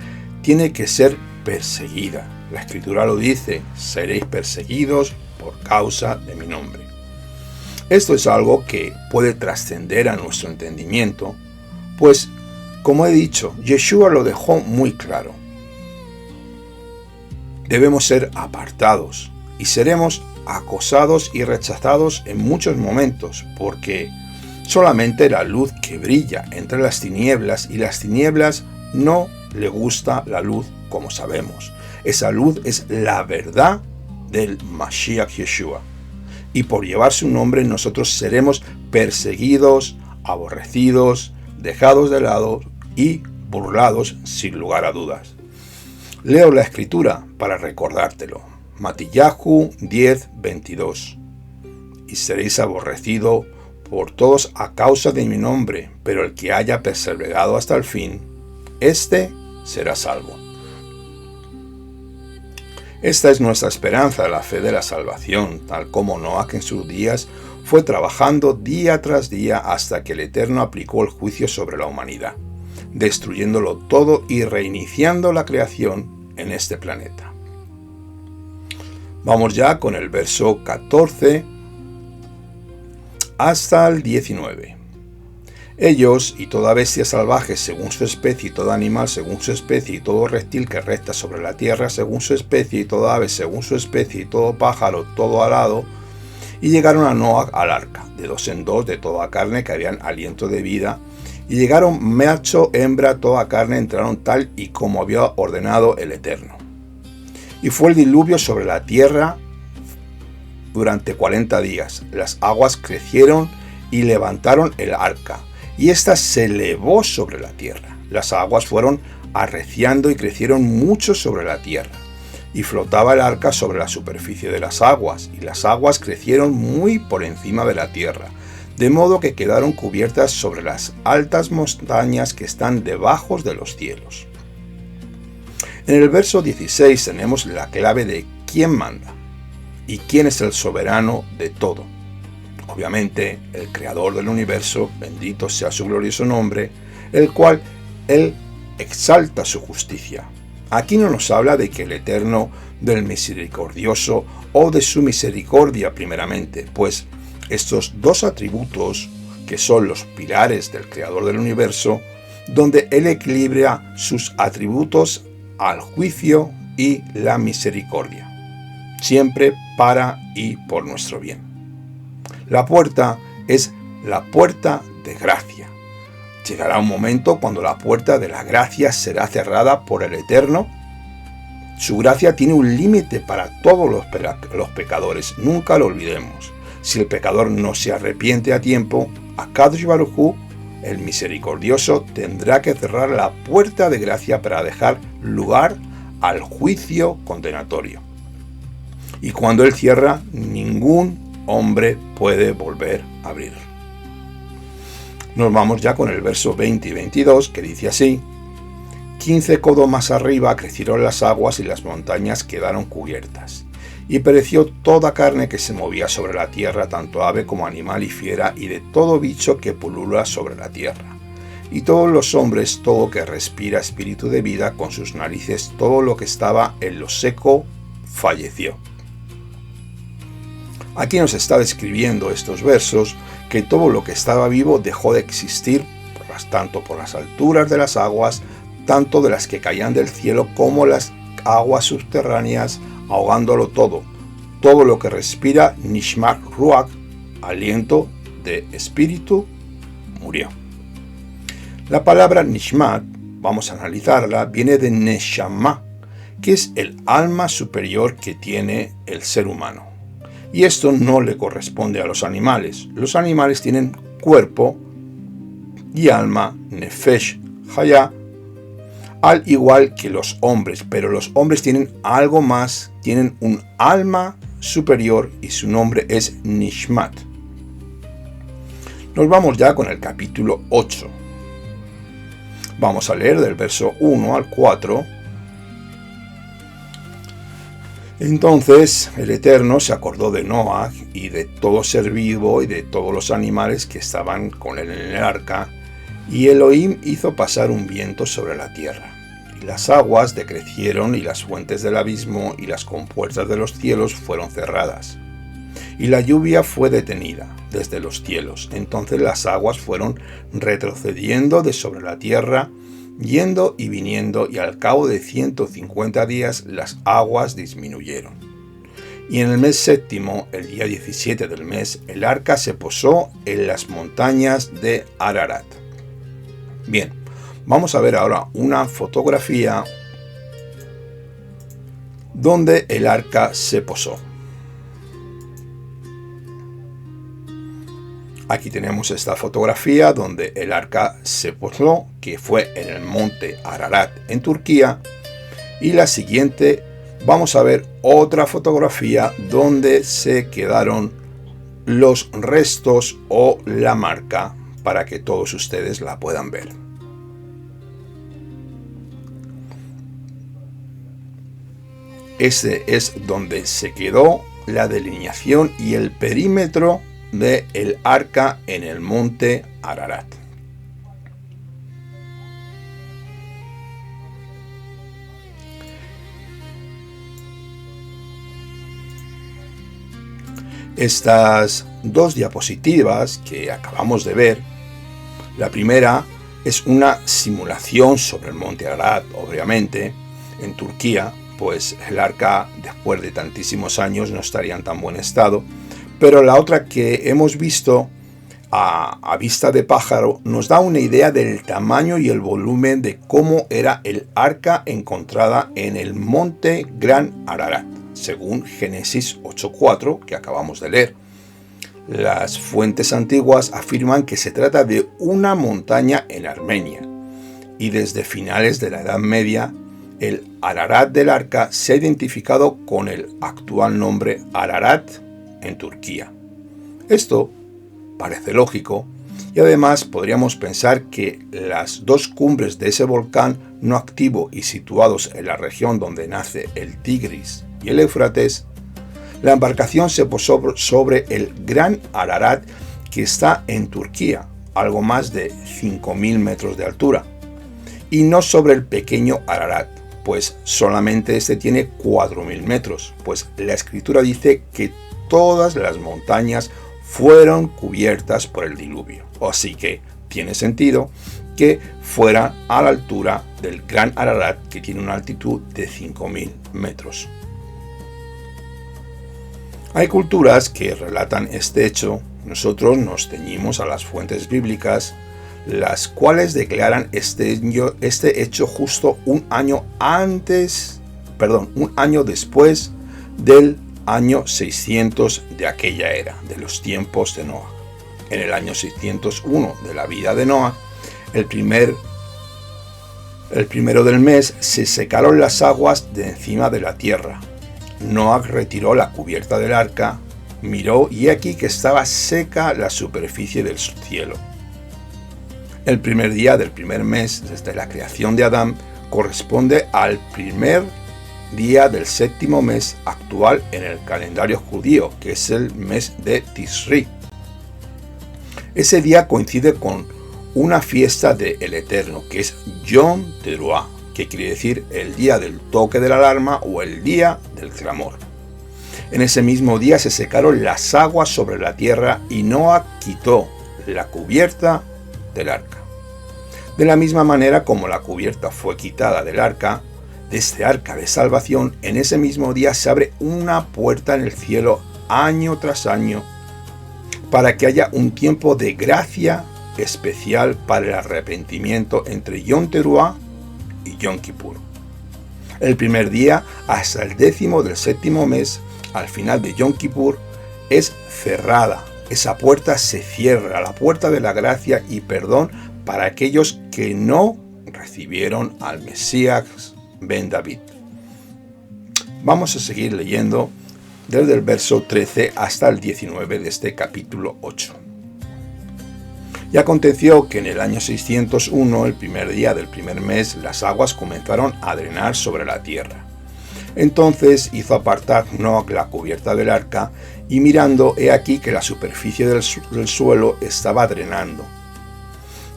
Speaker 1: tiene que ser perseguida. La Escritura lo dice: seréis perseguidos por causa de mi nombre. Esto es algo que puede trascender a nuestro entendimiento, pues, como he dicho, Yeshua lo dejó muy claro. Debemos ser apartados y seremos acosados y rechazados en muchos momentos, porque solamente la luz que brilla entre las tinieblas, y las tinieblas no le gusta la luz, como sabemos. Esa luz es la verdad del Mashiach Yeshua, y por llevar su nombre nosotros seremos perseguidos, aborrecidos, dejados de lado y burlados sin lugar a dudas. Leo la Escritura para recordártelo. Matillahu 10:22. Y seréis aborrecidos por todos a causa de mi nombre, pero el que haya perseverado hasta el fin, éste será salvo. Esta es nuestra esperanza de la fe de la salvación, tal como Noé en sus días fue trabajando día tras día hasta que el Eterno aplicó el juicio sobre la humanidad, destruyéndolo todo y reiniciando la creación en este planeta. Vamos ya con el verso 14 hasta el 19. Ellos y toda bestia salvaje según su especie, y todo animal según su especie, y todo reptil que resta sobre la tierra según su especie, y toda ave según su especie, y todo pájaro, todo alado, y llegaron a Noé al arca, de dos en dos, de toda carne que habían aliento de vida, y llegaron macho, hembra, toda carne entraron tal y como había ordenado el Eterno. Y fue el diluvio sobre la tierra durante 40 días. Las aguas crecieron y levantaron el arca, y ésta se elevó sobre la tierra. Las aguas fueron arreciando y crecieron mucho sobre la tierra, y flotaba el arca sobre la superficie de las aguas, y las aguas crecieron muy por encima de la tierra, de modo que quedaron cubiertas sobre las altas montañas que están debajo de los cielos. En el verso 16 tenemos la clave de quién manda y quién es el soberano de todo. Obviamente, el creador del universo, bendito sea su glorioso nombre, el cual él exalta su justicia. Aquí no nos habla de que el Eterno, del misericordioso o de su misericordia primeramente, pues estos dos atributos, que son los pilares del creador del universo, donde él equilibra sus atributos al juicio y la misericordia, siempre para y por nuestro bien. La puerta es la puerta de gracia. Llegará un momento cuando la puerta de la gracia será cerrada por el Eterno. Su gracia tiene un límite para todos los pecadores, nunca lo olvidemos. Si el pecador no se arrepiente a tiempo, Akadosh Baruj Hu, el misericordioso, tendrá que cerrar la puerta de gracia para dejar lugar al juicio condenatorio. Y cuando él cierra, ningún hombre puede volver a abrir. Nos vamos ya con el verso 20 y 22, que dice así: 15 codos más arriba crecieron las aguas y las montañas quedaron cubiertas, y pereció toda carne que se movía sobre la tierra, tanto ave como animal y fiera, y de todo bicho que pulula sobre la tierra. Y todos los hombres, todo que respira espíritu de vida, con sus narices, todo lo que estaba en lo seco, falleció. Aquí nos está describiendo estos versos que todo lo que estaba vivo dejó de existir, tanto por las alturas de las aguas, tanto de las que caían del cielo como las aguas subterráneas, ahogándolo todo. Todo lo que respira Nishmat Ruach, aliento de espíritu, murió. La palabra Nishmat, vamos a analizarla, viene de Neshama, que es el alma superior que tiene el ser humano. Y esto no le corresponde a los animales. Los animales tienen cuerpo y alma, Nefesh, Hayah, al igual que los hombres, pero los hombres tienen algo más, tienen un alma superior y su nombre es Nishmat. Nos vamos ya con el capítulo 8. Vamos a leer del verso 1 al 4. Entonces el Eterno se acordó de Noah y de todo ser vivo y de todos los animales que estaban con él en el arca, y Elohim hizo pasar un viento sobre la tierra. Y las aguas decrecieron y las fuentes del abismo y las compuertas de los cielos fueron cerradas. Y la lluvia fue detenida desde los cielos. Entonces las aguas fueron retrocediendo de sobre la tierra, yendo y viniendo, y al cabo de 150 días las aguas disminuyeron. Y en el mes séptimo, el día 17 del mes, el arca se posó en las montañas de Ararat. Bien, vamos a ver ahora una fotografía donde el arca se posó. Aquí tenemos esta fotografía donde el arca se posó, que fue en el monte Ararat en Turquía. Y la siguiente, vamos a ver otra fotografía donde se quedaron los restos o la marca para que todos ustedes la puedan ver. Este es donde se quedó la delineación y el perímetro de el arca en el monte Ararat. Estas dos diapositivas que acabamos de ver, la primera es una simulación sobre el monte Ararat, obviamente, en Turquía, pues el arca después de tantísimos años no estaría en tan buen estado. Pero la otra que hemos visto a vista de pájaro nos da una idea del tamaño y el volumen de cómo era el arca encontrada en el monte Gran Ararat, según Génesis 8:4 que acabamos de leer. Las fuentes antiguas afirman que se trata de una montaña en Armenia, y desde finales de la Edad Media el Ararat del arca se ha identificado con el actual nombre Ararat en Turquía. Esto parece lógico, y además podríamos pensar que las dos cumbres de ese volcán no activo y situados en la región donde nace el Tigris y el Éufrates, la embarcación se posó sobre el Gran Ararat, que está en Turquía, algo más de 5.000 metros de altura, y no sobre el pequeño Ararat, pues solamente este tiene 4.000 metros, pues la escritura dice que todas las montañas fueron cubiertas por el diluvio. Así que tiene sentido que fuera a la altura del Gran Ararat, que tiene una altitud de 5.000 metros. Hay culturas que relatan este hecho. Nosotros nos ceñimos a las fuentes bíblicas, las cuales declaran este hecho justo un año después del año 600 de aquella era, de los tiempos de Noah. En el año 601 de la vida de Noah, el primero del mes, se secaron las aguas de encima de la tierra. Noah retiró la cubierta del arca, miró y aquí que estaba seca la superficie del cielo. El primer día del primer mes desde la creación de Adán corresponde al primer día del séptimo mes actual en el calendario judío, que es el mes de Tisri. Ese día coincide con una fiesta del Eterno, que es Yom Teruah, que quiere decir el día del toque de la alarma o el día del clamor. En ese mismo día se secaron las aguas sobre la tierra y Noa quitó la cubierta del arca. De la misma manera como la cubierta fue quitada del arca, de este arca de salvación, en ese mismo día se abre una puerta en el cielo año tras año para que haya un tiempo de gracia especial para el arrepentimiento entre Yom Teruah y Yom Kippur. El primer día hasta el 10º del 7º mes, al final de Yom Kippur, es cerrada. Esa puerta se cierra, la puerta de la gracia y perdón para aquellos que no recibieron al Mesías ben David. Vamos a seguir leyendo desde el verso 13 hasta el 19 de este capítulo 8. Y aconteció que en el año 601, el primer día del primer mes, las aguas comenzaron a drenar sobre la tierra. Entonces hizo apartar Noa la cubierta del arca, y mirando, he aquí que la superficie del suelo estaba drenando.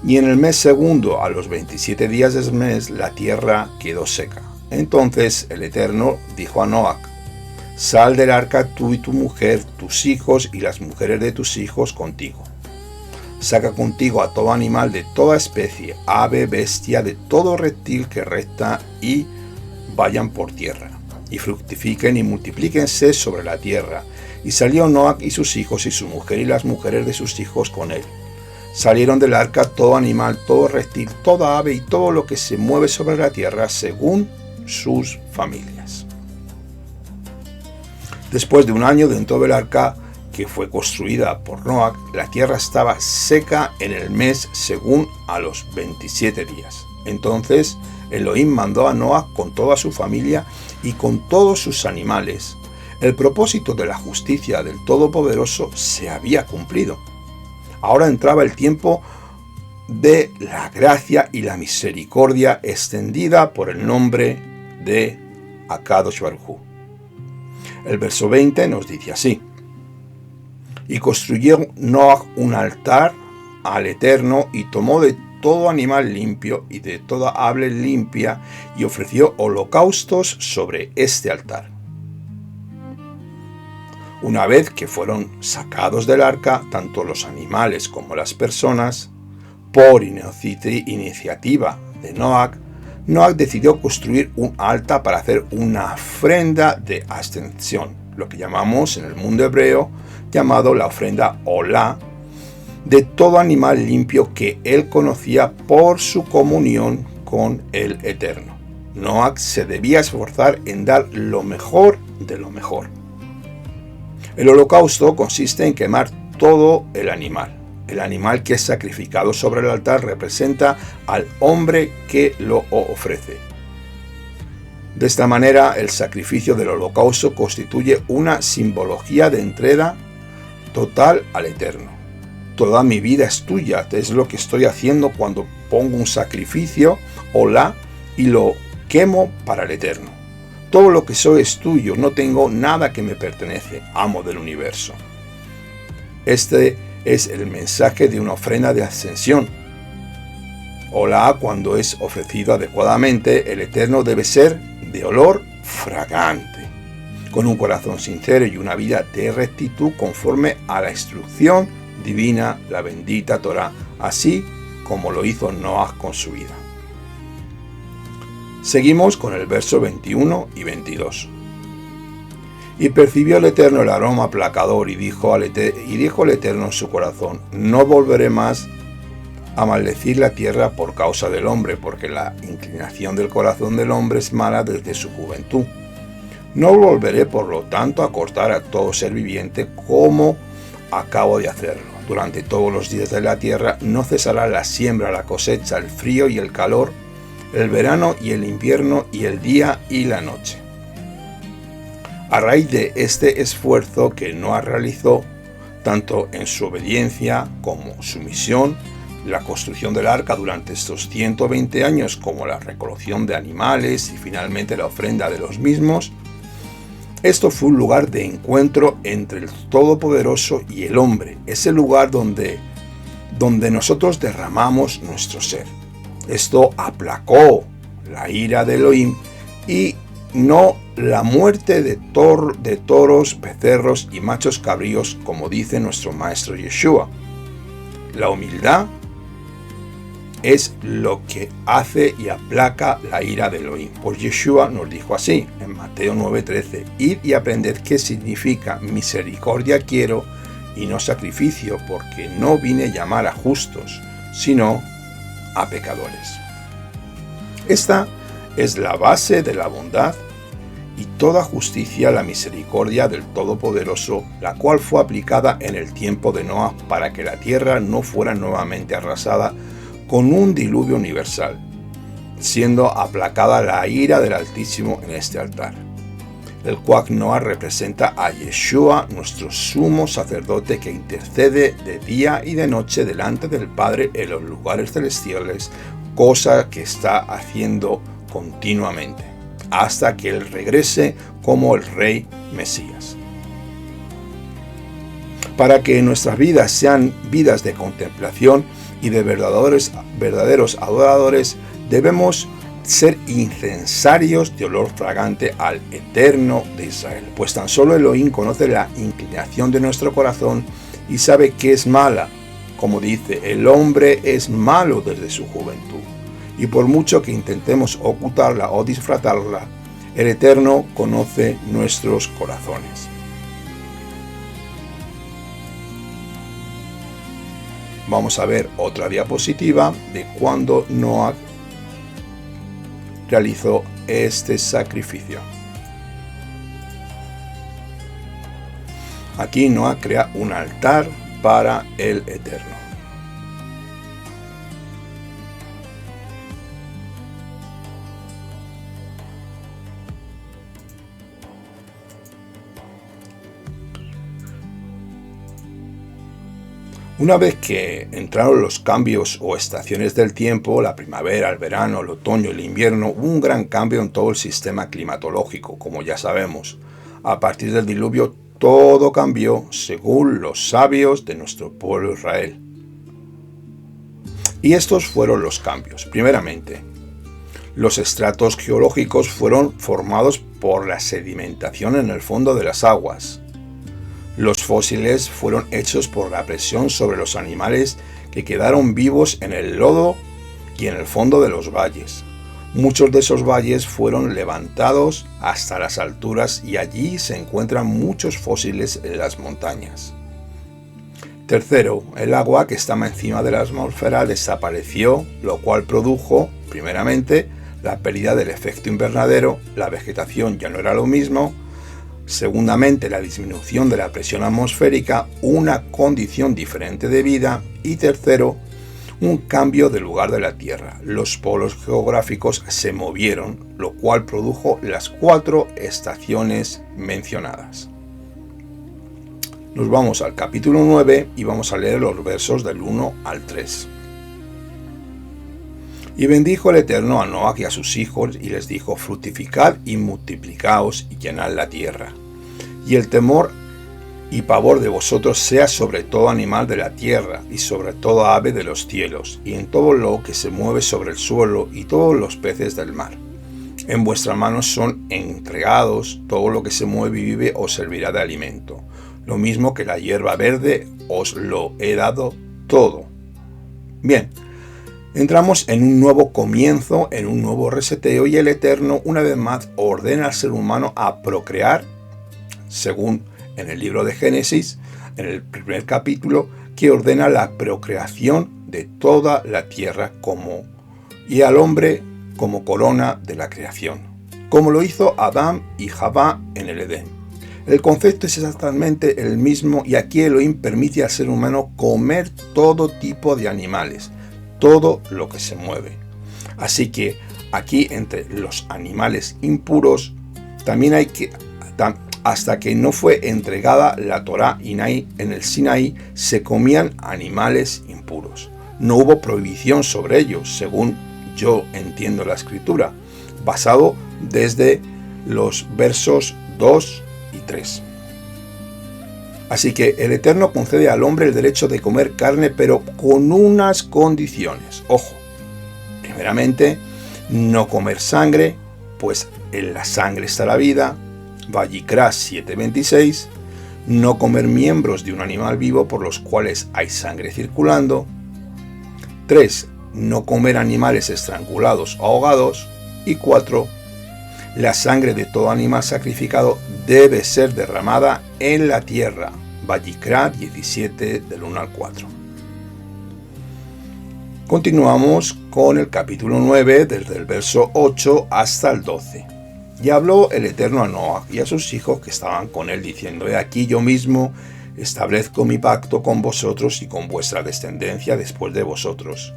Speaker 1: Y en el mes segundo, a los 27 días del mes, la tierra quedó seca. Entonces el Eterno dijo a Noa: sal del arca tú y tu mujer, tus hijos y las mujeres de tus hijos contigo. Saca contigo a todo animal de toda especie, ave, bestia, de todo reptil que recta, y vayan por tierra, y fructifiquen y multiplíquense sobre la tierra. Y salió Noa y sus hijos y su mujer y las mujeres de sus hijos con él. Salieron del arca todo animal, todo reptil, toda ave y todo lo que se mueve sobre la tierra según sus familias. Después de un año dentro del arca, que fue construida por Noa, la tierra estaba seca en el mes según a los 27 días. Entonces Elohim mandó a Noa con toda su familia y con todos sus animales. El propósito de la justicia del Todopoderoso se había cumplido. Ahora entraba el tiempo de la gracia y la misericordia extendida por el nombre de Akadosh Baruj Hu. El verso 20 nos dice así: y construyó Noa un altar al Eterno, y tomó de todo animal limpio y de toda ave limpia, y ofreció holocaustos sobre este altar. Una vez que fueron sacados del arca, tanto los animales como las personas, por iniciativa de Noa decidió construir un altar para hacer una ofrenda de ascensión, lo que llamamos en el mundo hebreo llamado la ofrenda Olá, de todo animal limpio que él conocía por su comunión con el Eterno. Noa se debía esforzar en dar lo mejor de lo mejor. El holocausto consiste en quemar todo el animal. El animal que es sacrificado sobre el altar representa al hombre que lo ofrece. De esta manera, el sacrificio del holocausto constituye una simbología de entrega total al Eterno. Toda mi vida es tuya, es lo que estoy haciendo cuando pongo un sacrificio, Olá, y lo quemo para el Eterno. Todo lo que soy es tuyo, no tengo nada que me pertenece, amo del universo. Este es el mensaje de una ofrenda de ascensión. Olá, cuando es ofrecido adecuadamente, el Eterno debe ser de olor fragante, con un corazón sincero y una vida de rectitud conforme a la instrucción divina, la bendita Torá, así como lo hizo Noa con su vida. Seguimos con el verso 21 y 22. Y percibió el Eterno el aroma aplacador y dijo el Eterno en su corazón: no volveré más a maldecir la tierra por causa del hombre, porque la inclinación del corazón del hombre es mala desde su juventud. No volveré, por lo tanto, a cortar a todo ser viviente como acabo de hacerlo. Durante todos los días de la tierra no cesará la siembra, la cosecha, el frío y el calor, el verano y el invierno, y el día y la noche. A raíz de este esfuerzo que Noa realizó, tanto en su obediencia como su misión, la construcción del arca durante estos 120 años, como la recolección de animales y finalmente la ofrenda de los mismos, esto fue un lugar de encuentro entre el Todopoderoso y el hombre. Es el lugar donde nosotros derramamos nuestro ser. Esto aplacó la ira de Elohim y no la muerte de toros, becerros y machos cabríos, como dice nuestro maestro Yeshua. La humildad es lo que hace y aplaca la ira de Elohim. Pues Yeshua nos dijo así, en Mateo 9:13, id y aprended qué significa misericordia quiero y no sacrificio, porque no vine a llamar a justos, sino a pecadores. Esta es la base de la bondad y toda justicia, la misericordia del Todopoderoso, la cual fue aplicada en el tiempo de Noé para que la tierra no fuera nuevamente arrasada con un diluvio universal, siendo aplacada la ira del Altísimo en este altar. El Quack Noah representa a Yeshua, nuestro sumo sacerdote que intercede de día y de noche delante del Padre en los lugares celestiales, cosa que está haciendo continuamente, hasta que Él regrese como el Rey Mesías. Para que nuestras vidas sean vidas de contemplación y de verdaderos adoradores, debemos ser incensarios de olor fragante al Eterno de Israel, pues tan solo Elohim conoce la inclinación de nuestro corazón y sabe que es mala. Como dice, el hombre es malo desde su juventud, y por mucho que intentemos ocultarla o disfrazarla, el Eterno conoce nuestros corazones. Vamos a ver otra diapositiva de cuando Noah realizó este sacrificio. Aquí Noah crea un altar para el Eterno. Una vez que entraron los cambios o estaciones del tiempo, la primavera, el verano, el otoño, el invierno, hubo un gran cambio en todo el sistema climatológico, como ya sabemos. A partir del diluvio, todo cambió según los sabios de nuestro pueblo Israel. Y estos fueron los cambios. Primeramente, los estratos geológicos fueron formados por la sedimentación en el fondo de las aguas. Los fósiles fueron hechos por la presión sobre los animales que quedaron vivos en el lodo y en el fondo de los valles. Muchos de esos valles fueron levantados hasta las alturas y allí se encuentran muchos fósiles en las montañas. Tercero, el agua que estaba encima de la atmósfera desapareció, lo cual produjo, primeramente, la pérdida del efecto invernadero, la vegetación ya no era lo mismo. Segundamente, la disminución de la presión atmosférica, una condición diferente de vida. Y tercero, un cambio de lugar de la Tierra. Los polos geográficos se movieron, lo cual produjo las 4 estaciones mencionadas. Nos vamos al capítulo 9 y vamos a leer los versos del 1 al 3. Y bendijo el Eterno a Noah y a sus hijos, y les dijo: fructificad y multiplicaos y llenad la tierra. Y el temor y pavor de vosotros sea sobre todo animal de la tierra, y sobre toda ave de los cielos, y en todo lo que se mueve sobre el suelo, y todos los peces del mar. En vuestras manos son entregados, todo lo que se mueve y vive os servirá de alimento. Lo mismo que la hierba verde, os lo he dado todo. Bien. Entramos en un nuevo comienzo, en un nuevo reseteo, y el Eterno una vez más ordena al ser humano a procrear, según en el libro de Génesis, en el primer capítulo, que ordena la procreación de toda la tierra y al hombre como corona de la creación, como lo hizo Adán y Javá en el Edén. El concepto es exactamente el mismo, y aquí Elohim permite al ser humano comer todo tipo de animales, todo lo que se mueve. Así que aquí, entre los animales impuros, también hay que, hasta que no fue entregada la Torá en el Sinaí, se comían animales impuros. No hubo prohibición sobre ellos, según yo entiendo la escritura, basado desde los versos 2 y 3. Así que el Eterno concede al hombre el derecho de comer carne, pero con unas condiciones. Ojo, primeramente, no comer sangre, pues en la sangre está la vida, Vallicrá 7:26, no comer miembros de un animal vivo por los cuales hay sangre circulando, 3. No comer animales estrangulados o ahogados, y 4. La sangre de todo animal sacrificado debe ser derramada en la tierra, Vallicrá 17 del 1 al 4. Continuamos con el capítulo 9 desde el verso 8 hasta el 12. Y habló el Eterno a Noach y a sus hijos que estaban con él, diciendo: He aquí yo mismo establezco mi pacto con vosotros y con vuestra descendencia después de vosotros,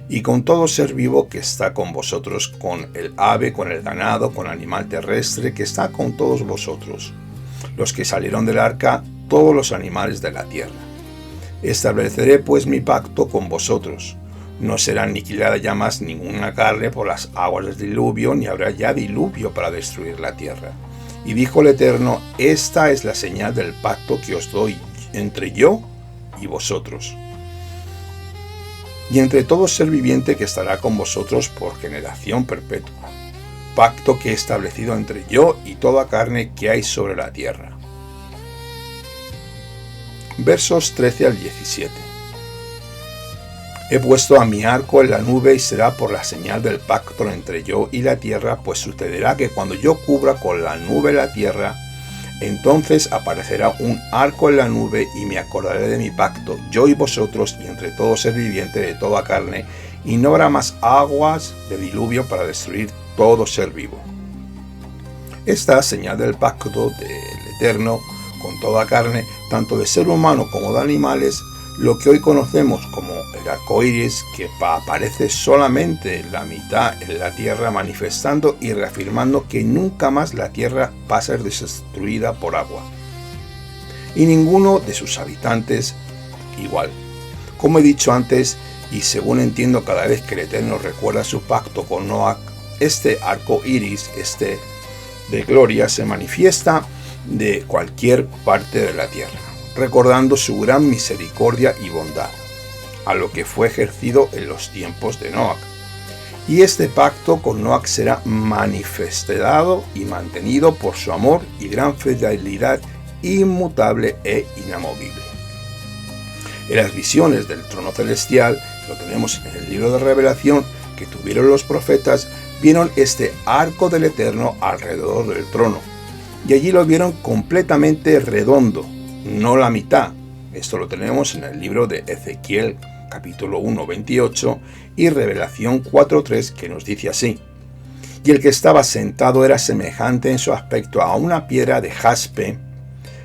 Speaker 1: y con todo ser vivo que está con vosotros, con el ave, con el ganado, con el animal terrestre que está con todos vosotros, los que salieron del arca, todos los animales de la tierra. Estableceré pues mi pacto con vosotros. No será aniquilada ya más ninguna carne por las aguas del diluvio, ni habrá ya diluvio para destruir la tierra. Y dijo el Eterno: Esta es la señal del pacto que os doy entre yo y vosotros, y entre todo ser viviente que estará con vosotros por generación perpetua. Pacto que he establecido entre yo y toda carne que hay sobre la tierra. Versos 13 al 17. He puesto a mi arco en la nube y será por la señal del pacto entre yo y la tierra, pues sucederá que cuando yo cubra con la nube la tierra, entonces aparecerá un arco en la nube y me acordaré de mi pacto, yo y vosotros, y entre todo ser viviente de toda carne, y no habrá más aguas de diluvio para destruir todo ser vivo. Esta señal del pacto del Eterno con toda carne, tanto de ser humano como de animales, lo que hoy conocemos como el arco iris, que aparece solamente en la mitad en la tierra, manifestando y reafirmando que nunca más la tierra va a ser destruida por agua, y ninguno de sus habitantes igual. Como he dicho antes, y según entiendo cada vez que el Eterno recuerda su pacto con Noach, este arco iris, de gloria, se manifiesta de cualquier parte de la tierra, recordando su gran misericordia y bondad, a lo que fue ejercido en los tiempos de Noach. Y este pacto con Noach será manifestado y mantenido por su amor y gran fidelidad inmutable e inamovible. En las visiones del trono celestial, lo tenemos en el libro de Revelación, que tuvieron los profetas, vieron este arco del Eterno alrededor del trono, y allí lo vieron completamente redondo, no la mitad. Esto lo tenemos en el libro de Ezequiel, capítulo 1, 28, y Revelación 4:3, que nos dice así: Y el que estaba sentado era semejante en su aspecto a una piedra de jaspe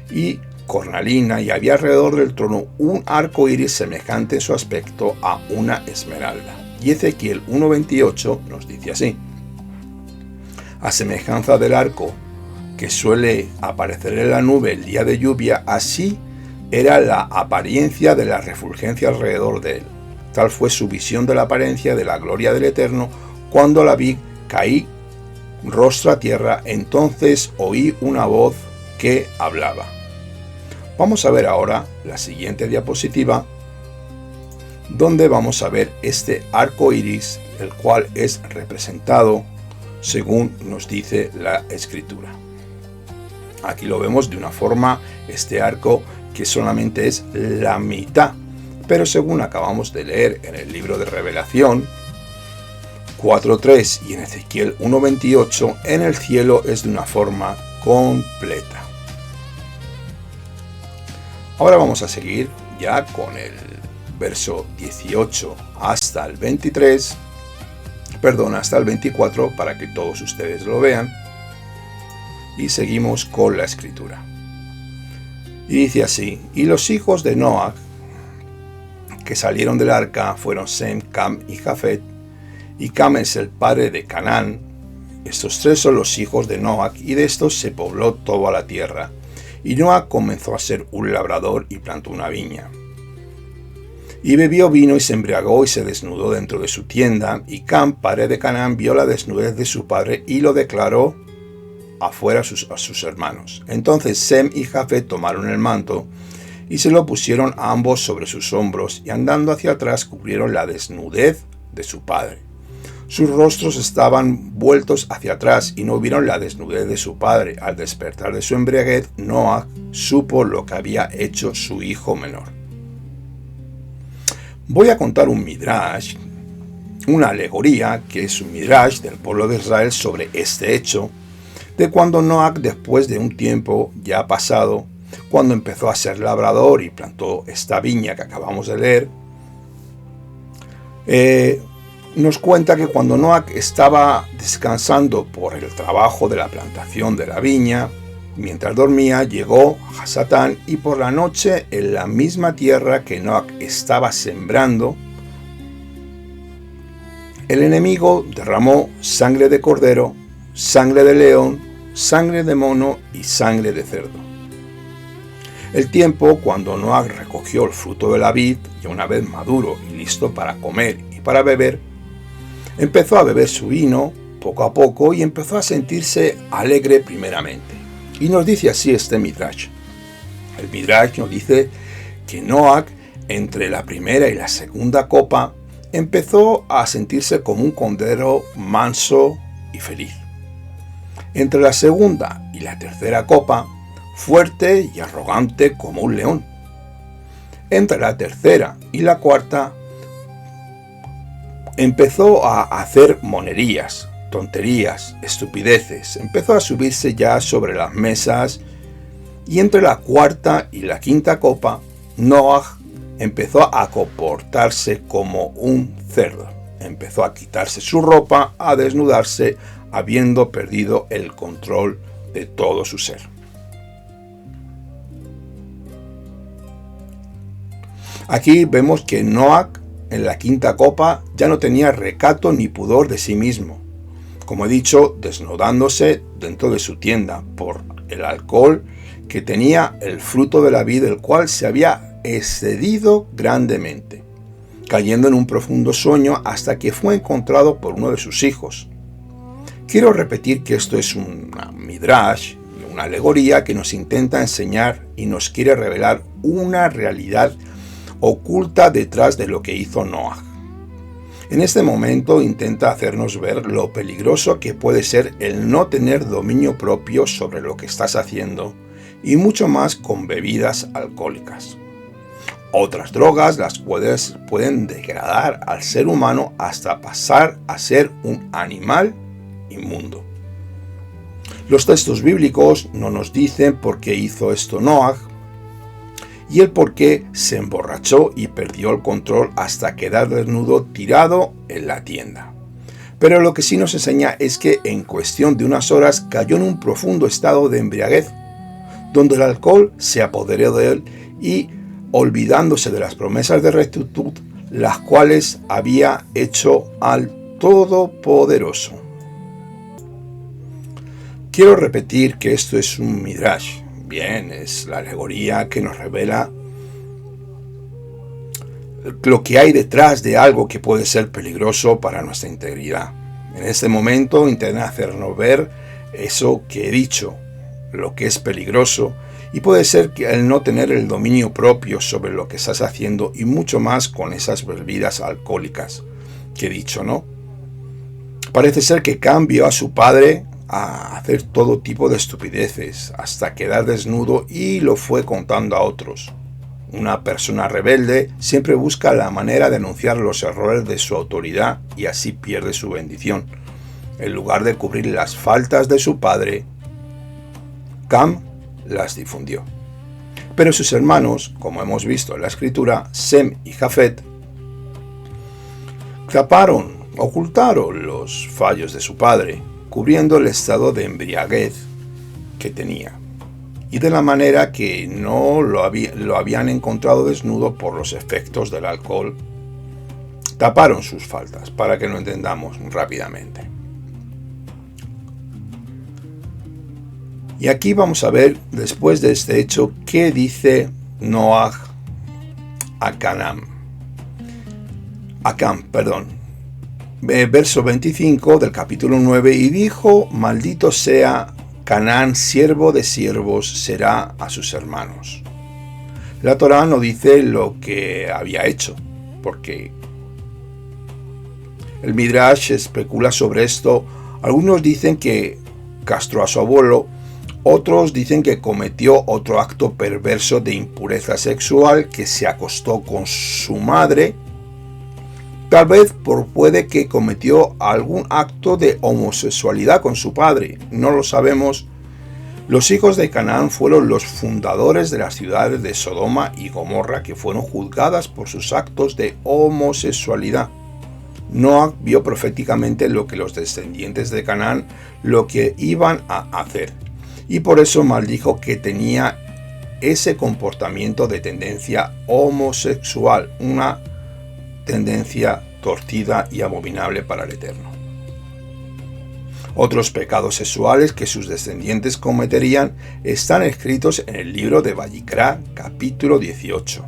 Speaker 1: y cornalina, y había alrededor del trono un arco iris semejante en su aspecto a una esmeralda. Y Ezequiel 1:28 nos dice así: A semejanza del arco que suele aparecer en la nube el día de lluvia, así era la apariencia de la refulgencia alrededor de él. Tal fue su visión de la apariencia de la gloria del Eterno. Cuando la vi, caí rostro a tierra, entonces oí una voz que hablaba. Vamos a ver ahora la siguiente diapositiva, donde vamos a ver este arco iris, el cual es representado según nos dice la Escritura. Aquí lo vemos de una forma, este arco que solamente es la mitad, pero según acabamos de leer en el libro de Revelación 4:3 y en Ezequiel 1:28, en el cielo es de una forma completa. Ahora vamos a seguir ya con el verso 18 hasta el 24, para que todos ustedes lo vean. Y seguimos con la Escritura. Y dice así: Y los hijos de Noach que salieron del arca fueron Sem, Cam y Jafet, y Cam es el padre de Canaán. Estos tres son los hijos de Noach, y de estos se pobló toda la tierra. Y Noach comenzó a ser un labrador y plantó una viña. Y bebió vino y se embriagó y se desnudó dentro de su tienda, y Cam, padre de Canaán, vio la desnudez de su padre y lo declaró afuera a sus hermanos. Entonces Sem y Jafet tomaron el manto y se lo pusieron a ambos sobre sus hombros, y andando hacia atrás cubrieron la desnudez de su padre. Sus rostros estaban vueltos hacia atrás y no vieron la desnudez de su padre. Al despertar de su embriaguez, Noach supo lo que había hecho su hijo menor. Voy a contar un midrash, una alegoría que es un midrash del pueblo de Israel sobre este hecho, de cuando Noach, después de un tiempo ya pasado, cuando empezó a ser labrador y plantó esta viña que acabamos de leer, nos cuenta que cuando Noach estaba descansando por el trabajo de la plantación de la viña, mientras dormía llegó Hasatán y por la noche en la misma tierra que Noach estaba sembrando, el enemigo derramó sangre de cordero, sangre de león, sangre de mono y sangre de cerdo. El tiempo cuando Noach recogió el fruto de la vid, ya una vez maduro y listo para comer y para beber, empezó a beber su vino poco a poco y empezó a sentirse alegre primeramente. Y nos dice así este midrash. El midrash nos dice que Noach, entre la primera y la segunda copa, empezó a sentirse como un cordero manso y feliz. Entre la segunda y la tercera copa, fuerte y arrogante como un león. Entre la tercera y la cuarta, empezó a hacer monerías, tonterías, estupideces. Empezó a subirse ya sobre las mesas. Y entre la cuarta y la quinta copa, Noach empezó a comportarse como un cerdo. Empezó a quitarse su ropa, a desnudarse, habiendo perdido el control de todo su ser. Aquí vemos que Noach, en la quinta copa, ya no tenía recato ni pudor de sí mismo. Como he dicho, desnudándose dentro de su tienda por el alcohol que tenía el fruto de la vid, el cual se había excedido grandemente, cayendo en un profundo sueño hasta que fue encontrado por uno de sus hijos. Quiero repetir que esto es una midrash, una alegoría que nos intenta enseñar y nos quiere revelar una realidad oculta detrás de lo que hizo Noach. En este momento intenta hacernos ver lo peligroso que puede ser el no tener dominio propio sobre lo que estás haciendo, y mucho más con bebidas alcohólicas. Otras drogas las cuales pueden degradar al ser humano hasta pasar a ser un animal inmundo. Los textos bíblicos no nos dicen por qué hizo esto Noach, y el por qué se emborrachó y perdió el control hasta quedar desnudo tirado en la tienda. Pero lo que sí nos enseña es que en cuestión de unas horas cayó en un profundo estado de embriaguez, donde el alcohol se apoderó de él y, olvidándose de las promesas de rectitud, las cuales había hecho al Todopoderoso. Quiero repetir que esto es un midrash. Bien, es la alegoría que nos revela lo que hay detrás de algo que puede ser peligroso para nuestra integridad. En este momento intenta hacernos ver eso que he dicho, lo que es peligroso, y puede ser que el no tener el dominio propio sobre lo que estás haciendo, y mucho más con esas bebidas alcohólicas que he dicho, ¿no? Parece ser que cambió a su padre a hacer todo tipo de estupideces hasta quedar desnudo y lo fue contando a otros. Una persona rebelde siempre busca la manera de anunciar los errores de su autoridad y así pierde su bendición. En lugar de cubrir las faltas de su padre, Cam las difundió. Pero sus hermanos, como hemos visto en la escritura, Sem y Jafet, ocultaron los fallos de su padre, cubriendo el estado de embriaguez que tenía, y de la manera que no lo habían encontrado desnudo por los efectos del alcohol, taparon sus faltas, para que lo entendamos rápidamente. Y aquí vamos a ver, después de este hecho, qué dice Noach a Cam, verso 25 del capítulo 9, y dijo: maldito sea Canaán, siervo de siervos será a sus hermanos. La Torá no dice lo que había hecho, porque El Midrash especula sobre esto. Algunos dicen que castró a su abuelo, otros dicen que cometió otro acto perverso de impureza sexual, que se acostó con su madre. Tal vez puede que cometió algún acto de homosexualidad con su padre, no lo sabemos. Los hijos de Canaán fueron los fundadores de las ciudades de Sodoma y Gomorra, que fueron juzgadas por sus actos de homosexualidad. Noah vio proféticamente lo que los descendientes de Canaán lo que iban a hacer, y por eso maldijo que tenía ese comportamiento de tendencia homosexual, una tendencia torcida y abominable para el Eterno. Otros pecados sexuales que sus descendientes cometerían están escritos en el libro de Vayikra, capítulo 18.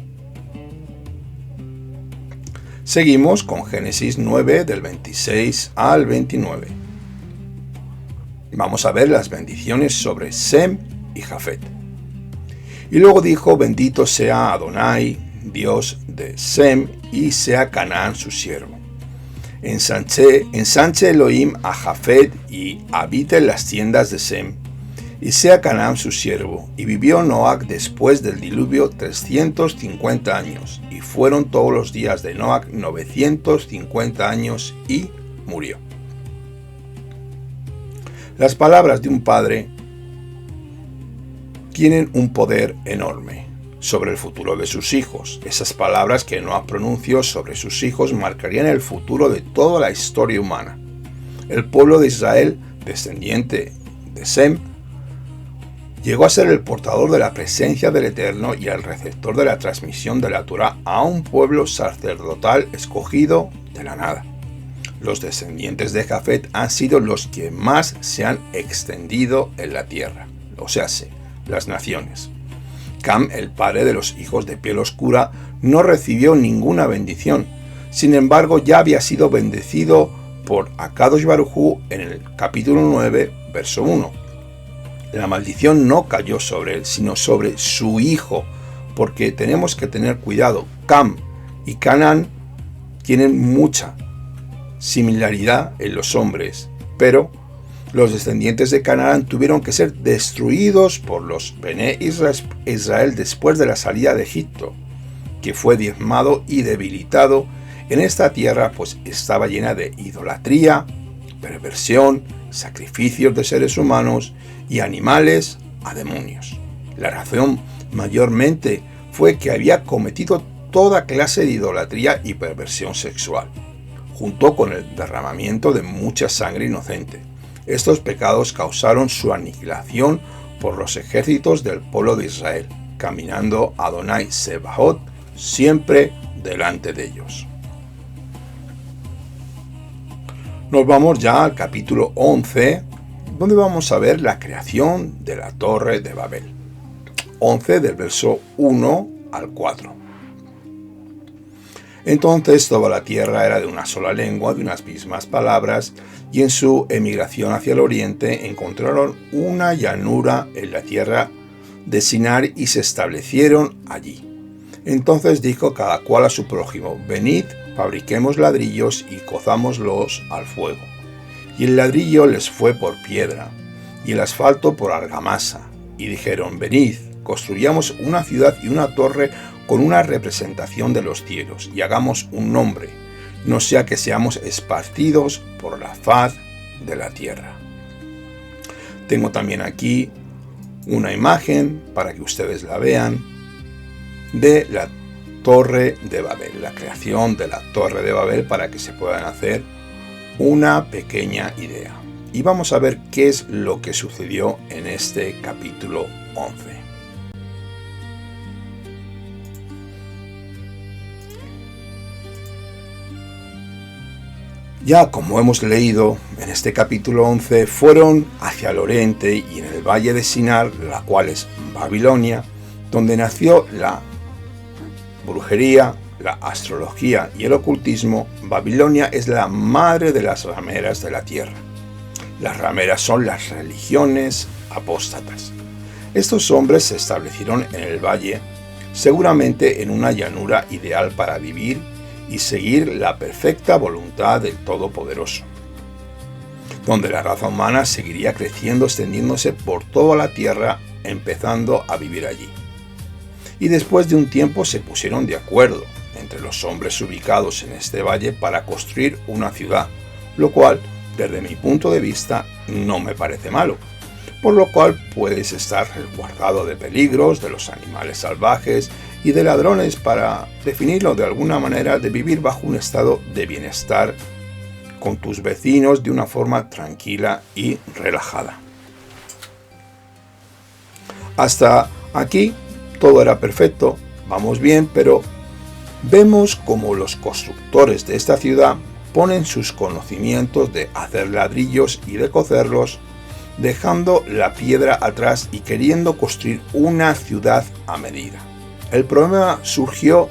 Speaker 1: Seguimos con Génesis 9, del 26 al 29. Vamos a ver las bendiciones sobre Sem y Jafet. Y luego dijo: bendito sea Adonai, Dios de Sem, y sea Canaán su siervo. Ensanche Elohim a Jafet y habite en las tiendas de Sem, y sea Canaán su siervo. Y vivió Noach después del diluvio 350 años, y fueron todos los días de Noach 950 años, y murió. Las palabras de un padre tienen un poder enorme sobre el futuro de sus hijos. Esas palabras que Noah pronunció sobre sus hijos marcarían el futuro de toda la historia humana. El pueblo de Israel, descendiente de Sem, llegó a ser el portador de la presencia del Eterno y el receptor de la transmisión de la Torá a un pueblo sacerdotal escogido de la nada. Los descendientes de Jafet han sido los que más se han extendido en la tierra, o sea, las naciones. Cam, el padre de los hijos de piel oscura, no recibió ninguna bendición. Sin embargo, ya había sido bendecido por Akadosh Baruj Hu en el capítulo 9, verso 1. La maldición no cayó sobre él, sino sobre su hijo, porque tenemos que tener cuidado. Cam y Canaán tienen mucha similaridad en los hombres, pero los descendientes de Canaán tuvieron que ser destruidos por los Bené Israel después de la salida de Egipto, que fue diezmado y debilitado en esta tierra, pues estaba llena de idolatría, perversión, sacrificios de seres humanos y animales a demonios. La razón mayormente fue que había cometido toda clase de idolatría y perversión sexual, junto con el derramamiento de mucha sangre inocente. Estos pecados causaron su aniquilación por los ejércitos del pueblo de Israel, caminando Adonai Sebaot siempre delante de ellos. Nos vamos ya al capítulo 11, donde vamos a ver la creación de la Torre de Babel. 11 del verso 1 al 4. Entonces toda la tierra era de una sola lengua, de unas mismas palabras, y en su emigración hacia el oriente encontraron una llanura en la tierra de Sinar y se establecieron allí. Entonces dijo cada cual a su prójimo: venid, fabriquemos ladrillos y cozámoslos al fuego. Y el ladrillo les fue por piedra, y el asfalto por argamasa. Y dijeron: venid, construyamos una ciudad y una torre con una representación de los cielos, y hagamos un nombre, no sea que seamos esparcidos por la faz de la tierra. Tengo también aquí una imagen para que ustedes la vean de la Torre de Babel, la creación de la Torre de Babel, para que se puedan hacer una pequeña idea. Y vamos a ver qué es lo que sucedió en este capítulo 11. Ya como hemos leído en este capítulo 11, fueron hacia el oriente y en el valle de Sinar, la cual es Babilonia, donde nació la brujería, la astrología y el ocultismo. Babilonia es la madre de las rameras de la tierra. Las rameras son las religiones apóstatas. Estos hombres se establecieron en el valle, seguramente en una llanura ideal para vivir, y seguir la perfecta voluntad del Todopoderoso, donde la raza humana seguiría creciendo, extendiéndose por toda la tierra, empezando a vivir allí. Y después de un tiempo se pusieron de acuerdo entre los hombres ubicados en este valle para construir una ciudad, lo cual, desde mi punto de vista, no me parece malo, por lo cual puedes estar resguardado de peligros, de los animales salvajes y de ladrones, para definirlo de alguna manera, de vivir bajo un estado de bienestar con tus vecinos de una forma tranquila y relajada. Hasta aquí todo era perfecto, vamos bien, pero vemos como los constructores de esta ciudad ponen sus conocimientos de hacer ladrillos y de cocerlos, dejando la piedra atrás y queriendo construir una ciudad a medida. El problema surgió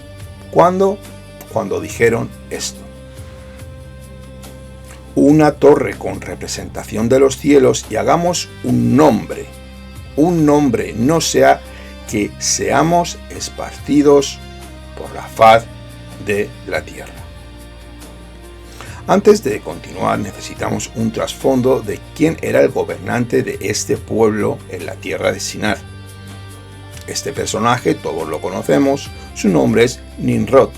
Speaker 1: cuando dijeron esto: una torre con representación de los cielos y hagamos un nombre, no sea que seamos esparcidos por la faz de la tierra. Antes de continuar, necesitamos un trasfondo de quién era el gobernante de este pueblo en la tierra de Sinar. Este personaje todos lo conocemos, su nombre es Nimrod.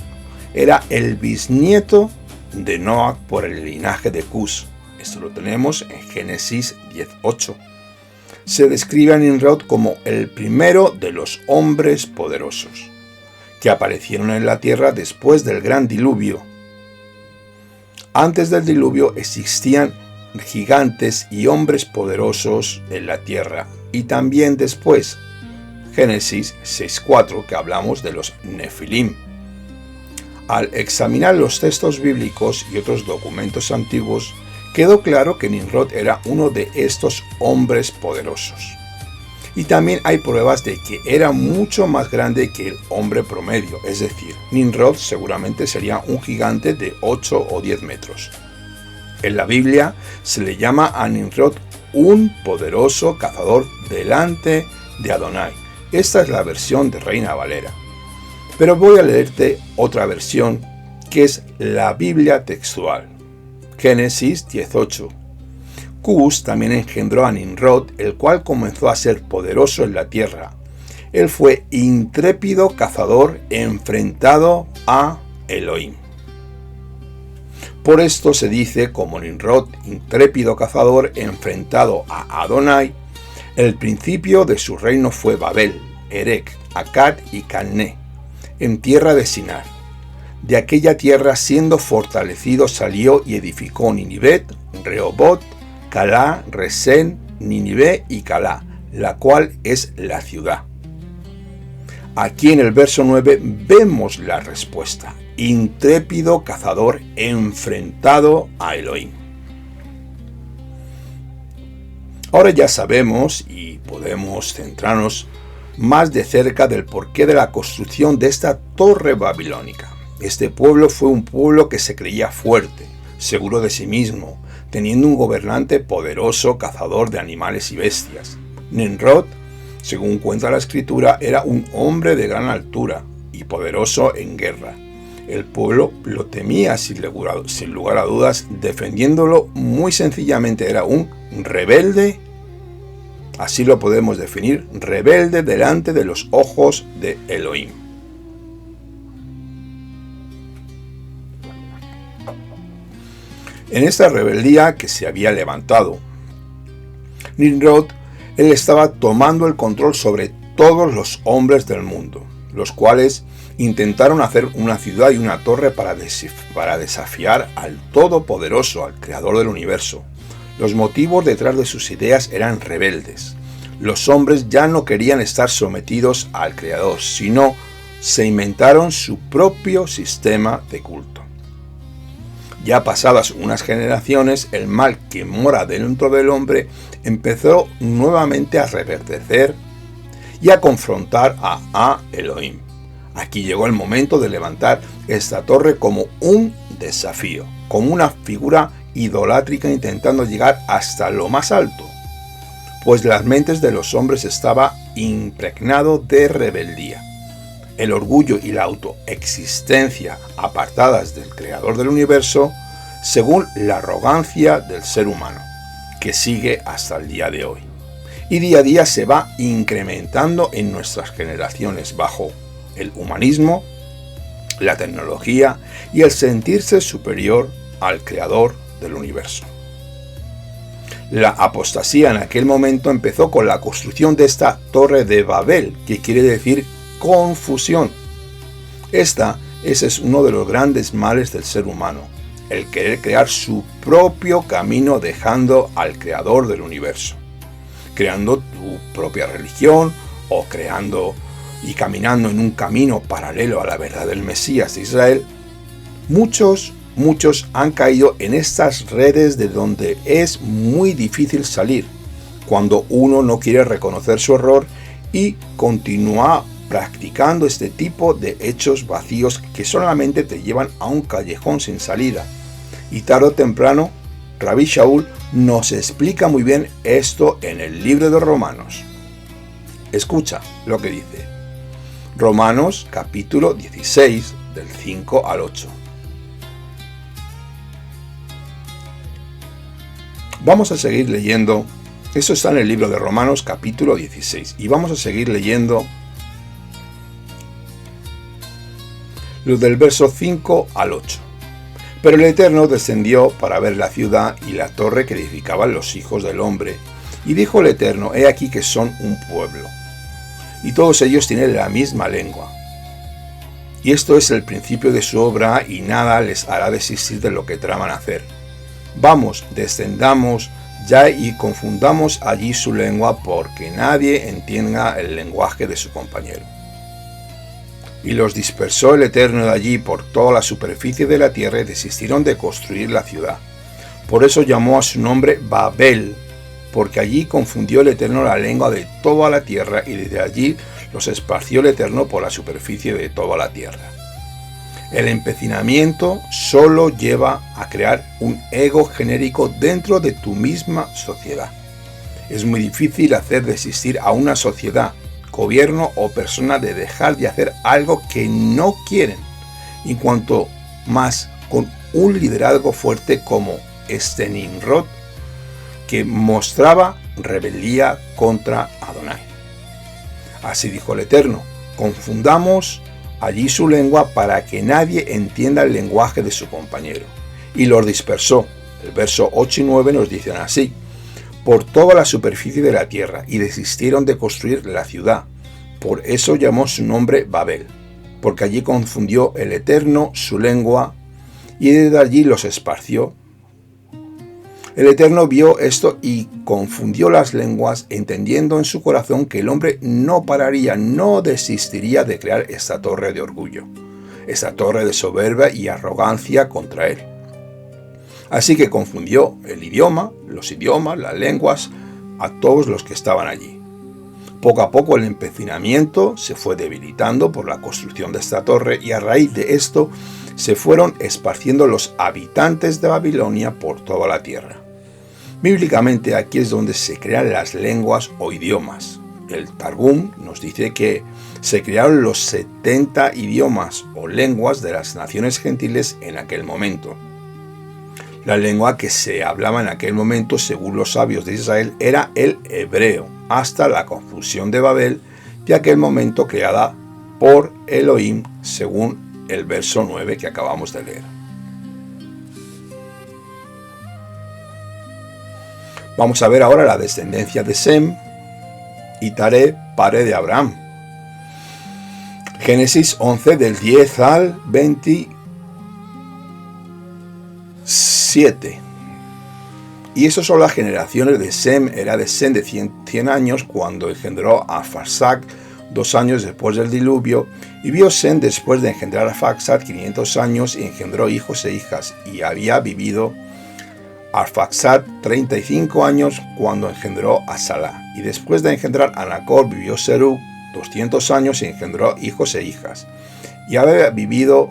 Speaker 1: Era el bisnieto de Noah por el linaje de Cus. Esto lo tenemos en Génesis 10:8. Se describe a Nimrod como el primero de los hombres poderosos que aparecieron en la tierra después del gran diluvio. Antes del diluvio existían gigantes y hombres poderosos en la tierra, y también después. Génesis 6:4, que hablamos de los Nefilim. Al examinar los textos bíblicos y otros documentos antiguos, quedó claro que Nimrod era uno de estos hombres poderosos. Y también hay pruebas de que era mucho más grande que el hombre promedio, es decir, Nimrod seguramente sería un gigante de 8 o 10 metros. En la Biblia se le llama a Nimrod un poderoso cazador delante de Adonai. Esta es la versión de Reina Valera. Pero voy a leerte otra versión, que es la Biblia textual. Génesis 10:8. Cus también engendró a Nimrod, el cual comenzó a ser poderoso en la tierra. Él fue intrépido cazador enfrentado a Elohim. Por esto se dice como Nimrod, intrépido cazador enfrentado a Adonai. El principio de su reino fue Babel, Erec, Akkad y Calné, en tierra de Sinar. De aquella tierra, siendo fortalecido, salió y edificó Ninivet, Rehobot, Calá, Resén, Nínive y Calá, la cual es la ciudad. Aquí en el verso 9 vemos la respuesta: intrépido cazador enfrentado a Elohim. Ahora ya sabemos y podemos centrarnos más de cerca del porqué de la construcción de esta torre babilónica. Este pueblo fue un pueblo que se creía fuerte, seguro de sí mismo, teniendo un gobernante poderoso, cazador de animales y bestias. Nimrod, según cuenta la escritura, era un hombre de gran altura y poderoso en guerra. El pueblo lo temía sin lugar a dudas, defendiéndolo muy sencillamente. Era un rebelde, así lo podemos definir, rebelde delante de los ojos de Elohim. En esta rebeldía que se había levantado, Nimrod, él estaba tomando el control sobre todos los hombres del mundo, los cuales intentaron hacer una ciudad y una torre para desafiar al Todopoderoso, al Creador del universo. Los motivos detrás de sus ideas eran rebeldes. Los hombres ya no querían estar sometidos al Creador, sino se inventaron su propio sistema de culto. Ya pasadas unas generaciones, el mal que mora dentro del hombre empezó nuevamente a reverdecer y a confrontar a Elohim. Aquí llegó el momento de levantar esta torre como un desafío, como una figura idolátrica intentando llegar hasta lo más alto, pues las mentes de los hombres estaba impregnado de rebeldía. el orgullo y la autoexistencia apartadas del creador del universo, según la arrogancia del ser humano, que sigue hasta el día de hoy. Y día a día se va incrementando en nuestras generaciones bajo el humanismo, la tecnología y el sentirse superior al creador del universo. La apostasía en aquel momento empezó con la construcción de esta Torre de Babel, que quiere decir confusión. Ese es uno de los grandes males del ser humano, el querer crear su propio camino dejando al creador del universo, creando tu propia religión o creando y caminando en un camino paralelo a la verdad del Mesías de Israel. Muchos han caído en estas redes de donde es muy difícil salir cuando uno no quiere reconocer su error y continúa practicando este tipo de hechos vacíos que solamente te llevan a un callejón sin salida. Y tarde o temprano, Rabbi Shaul nos explica muy bien esto en el libro de Romanos. Escucha lo que dice. Romanos capítulo 16, del 5 al 8. Vamos a seguir leyendo. Eso está en el libro de Romanos capítulo 16. Y vamos a seguir leyendo lo del verso 5 al 8. Pero el Eterno descendió para ver la ciudad y la torre que edificaban los hijos del hombre. Y dijo el Eterno, he aquí que son un pueblo, y todos ellos tienen la misma lengua. Y esto es el principio de su obra, y nada les hará desistir de lo que traman hacer. Vamos, descendamos ya y confundamos allí su lengua, porque nadie entienda el lenguaje de su compañero. Y los dispersó el Eterno de allí por toda la superficie de la tierra y desistieron de construir la ciudad. Por eso llamó a su nombre Babel, porque allí confundió el Eterno la lengua de toda la tierra y desde allí los esparció el Eterno por la superficie de toda la tierra. El empecinamiento solo lleva a crear un ego genérico dentro de tu misma sociedad. Es muy difícil hacer desistir a una sociedad, gobierno o persona de dejar de hacer algo que no quieren, y cuanto más con un liderazgo fuerte como este Nimrod, que mostraba rebeldía contra Adonai. Así dijo el Eterno, confundamos allí su lengua para que nadie entienda el lenguaje de su compañero. Y los dispersó. El verso 8 y 9 nos dicen así, por toda la superficie de la tierra, y desistieron de construir la ciudad. Por eso llamó su nombre Babel, porque allí confundió el Eterno su lengua, y desde allí los esparció. El Eterno vio esto y confundió las lenguas, entendiendo en su corazón que el hombre no pararía, no desistiría de crear esta torre de orgullo, esta torre de soberbia y arrogancia contra él. Así que confundió el idioma, los idiomas, las lenguas, a todos los que estaban allí. Poco a poco el empecinamiento se fue debilitando por la construcción de esta torre y a raíz de esto se fueron esparciendo los habitantes de Babilonia por toda la tierra. Bíblicamente aquí es donde se crean las lenguas o idiomas. El Targum nos dice que se crearon los 70 idiomas o lenguas de las naciones gentiles en aquel momento. La lengua que se hablaba en aquel momento, según los sabios de Israel, era el hebreo, hasta la confusión de Babel, de aquel momento creada por Elohim, según el verso 9 que acabamos de leer. Vamos a ver ahora la descendencia de Sem y Taré, padre de Abraham. Génesis 11 del 10 al 27. Y esas son las generaciones de Sem. Era de Sem de 100 años cuando engendró a Arfaxad 2 años después del diluvio. Y vio Sem después de engendrar a Arfaxad 500 años y engendró hijos e hijas. Y había vivido Arfaxad 35 años cuando engendró a Salah. Y después de engendrar a Nacor vivió Serug 200 años y engendró hijos e hijas. Y había vivido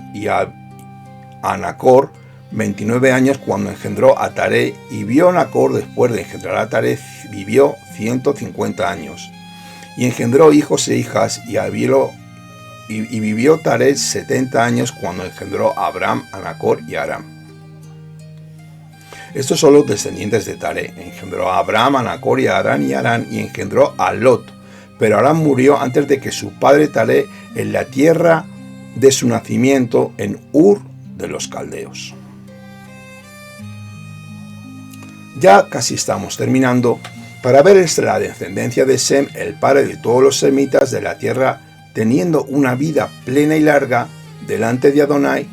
Speaker 1: a Nacor 29 años cuando engendró a Taré, y vio Nacor después de engendrar a Taré, vivió 150 años. Y engendró hijos e hijas, y y vivió Taré 70 años cuando engendró a Abram, a Nacor y a Aram. Estos son los descendientes de Taré. Engendró a Abram, a Nacor y a Arán y engendró a Lot. Pero Aram murió antes de que su padre Taré en la tierra de su nacimiento en Ur de los Caldeos. Ya casi estamos terminando. Para ver la descendencia de Sem, el padre de todos los semitas de la tierra, teniendo una vida plena y larga delante de Adonai,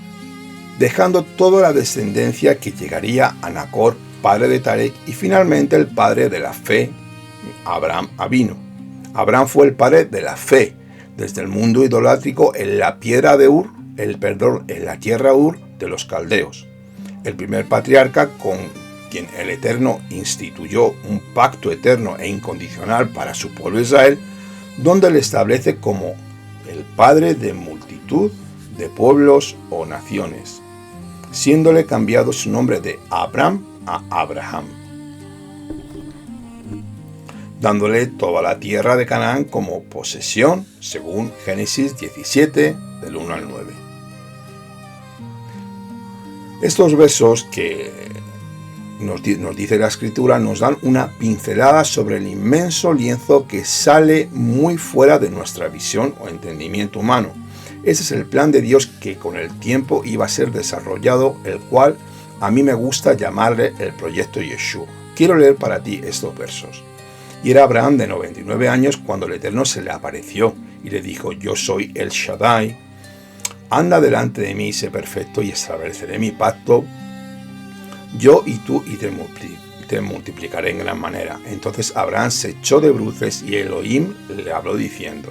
Speaker 1: dejando toda la descendencia que llegaría a Nacor, padre de Tarek, y finalmente el padre de la fe, Abraham Avinu. Abraham fue el padre de la fe, desde el mundo idolátrico en la piedra de Ur, en la tierra Ur de los Caldeos. El primer patriarca con quien el Eterno instituyó un pacto eterno e incondicional para su pueblo Israel, donde le establece como el padre de multitud de pueblos o naciones, siéndole cambiado su nombre de Abram a Abraham, dándole toda la tierra de Canaán como posesión, según Génesis 17, del 1 al 9. Estos versos que nos dice la Escritura nos dan una pincelada sobre el inmenso lienzo que sale muy fuera de nuestra visión o entendimiento humano. Ese es el plan de Dios que con el tiempo iba a ser desarrollado, el cual a mí me gusta llamarle el proyecto Yeshua. Quiero leer para ti estos versos. Y era Abraham de 99 años cuando el Eterno se le apareció y le dijo: yo soy el Shaddai, anda delante de mí y sé perfecto y estableceré mi pacto, yo y tú, y te multiplicaré en gran manera. Entonces Abraham se echó de bruces y Elohim le habló diciendo: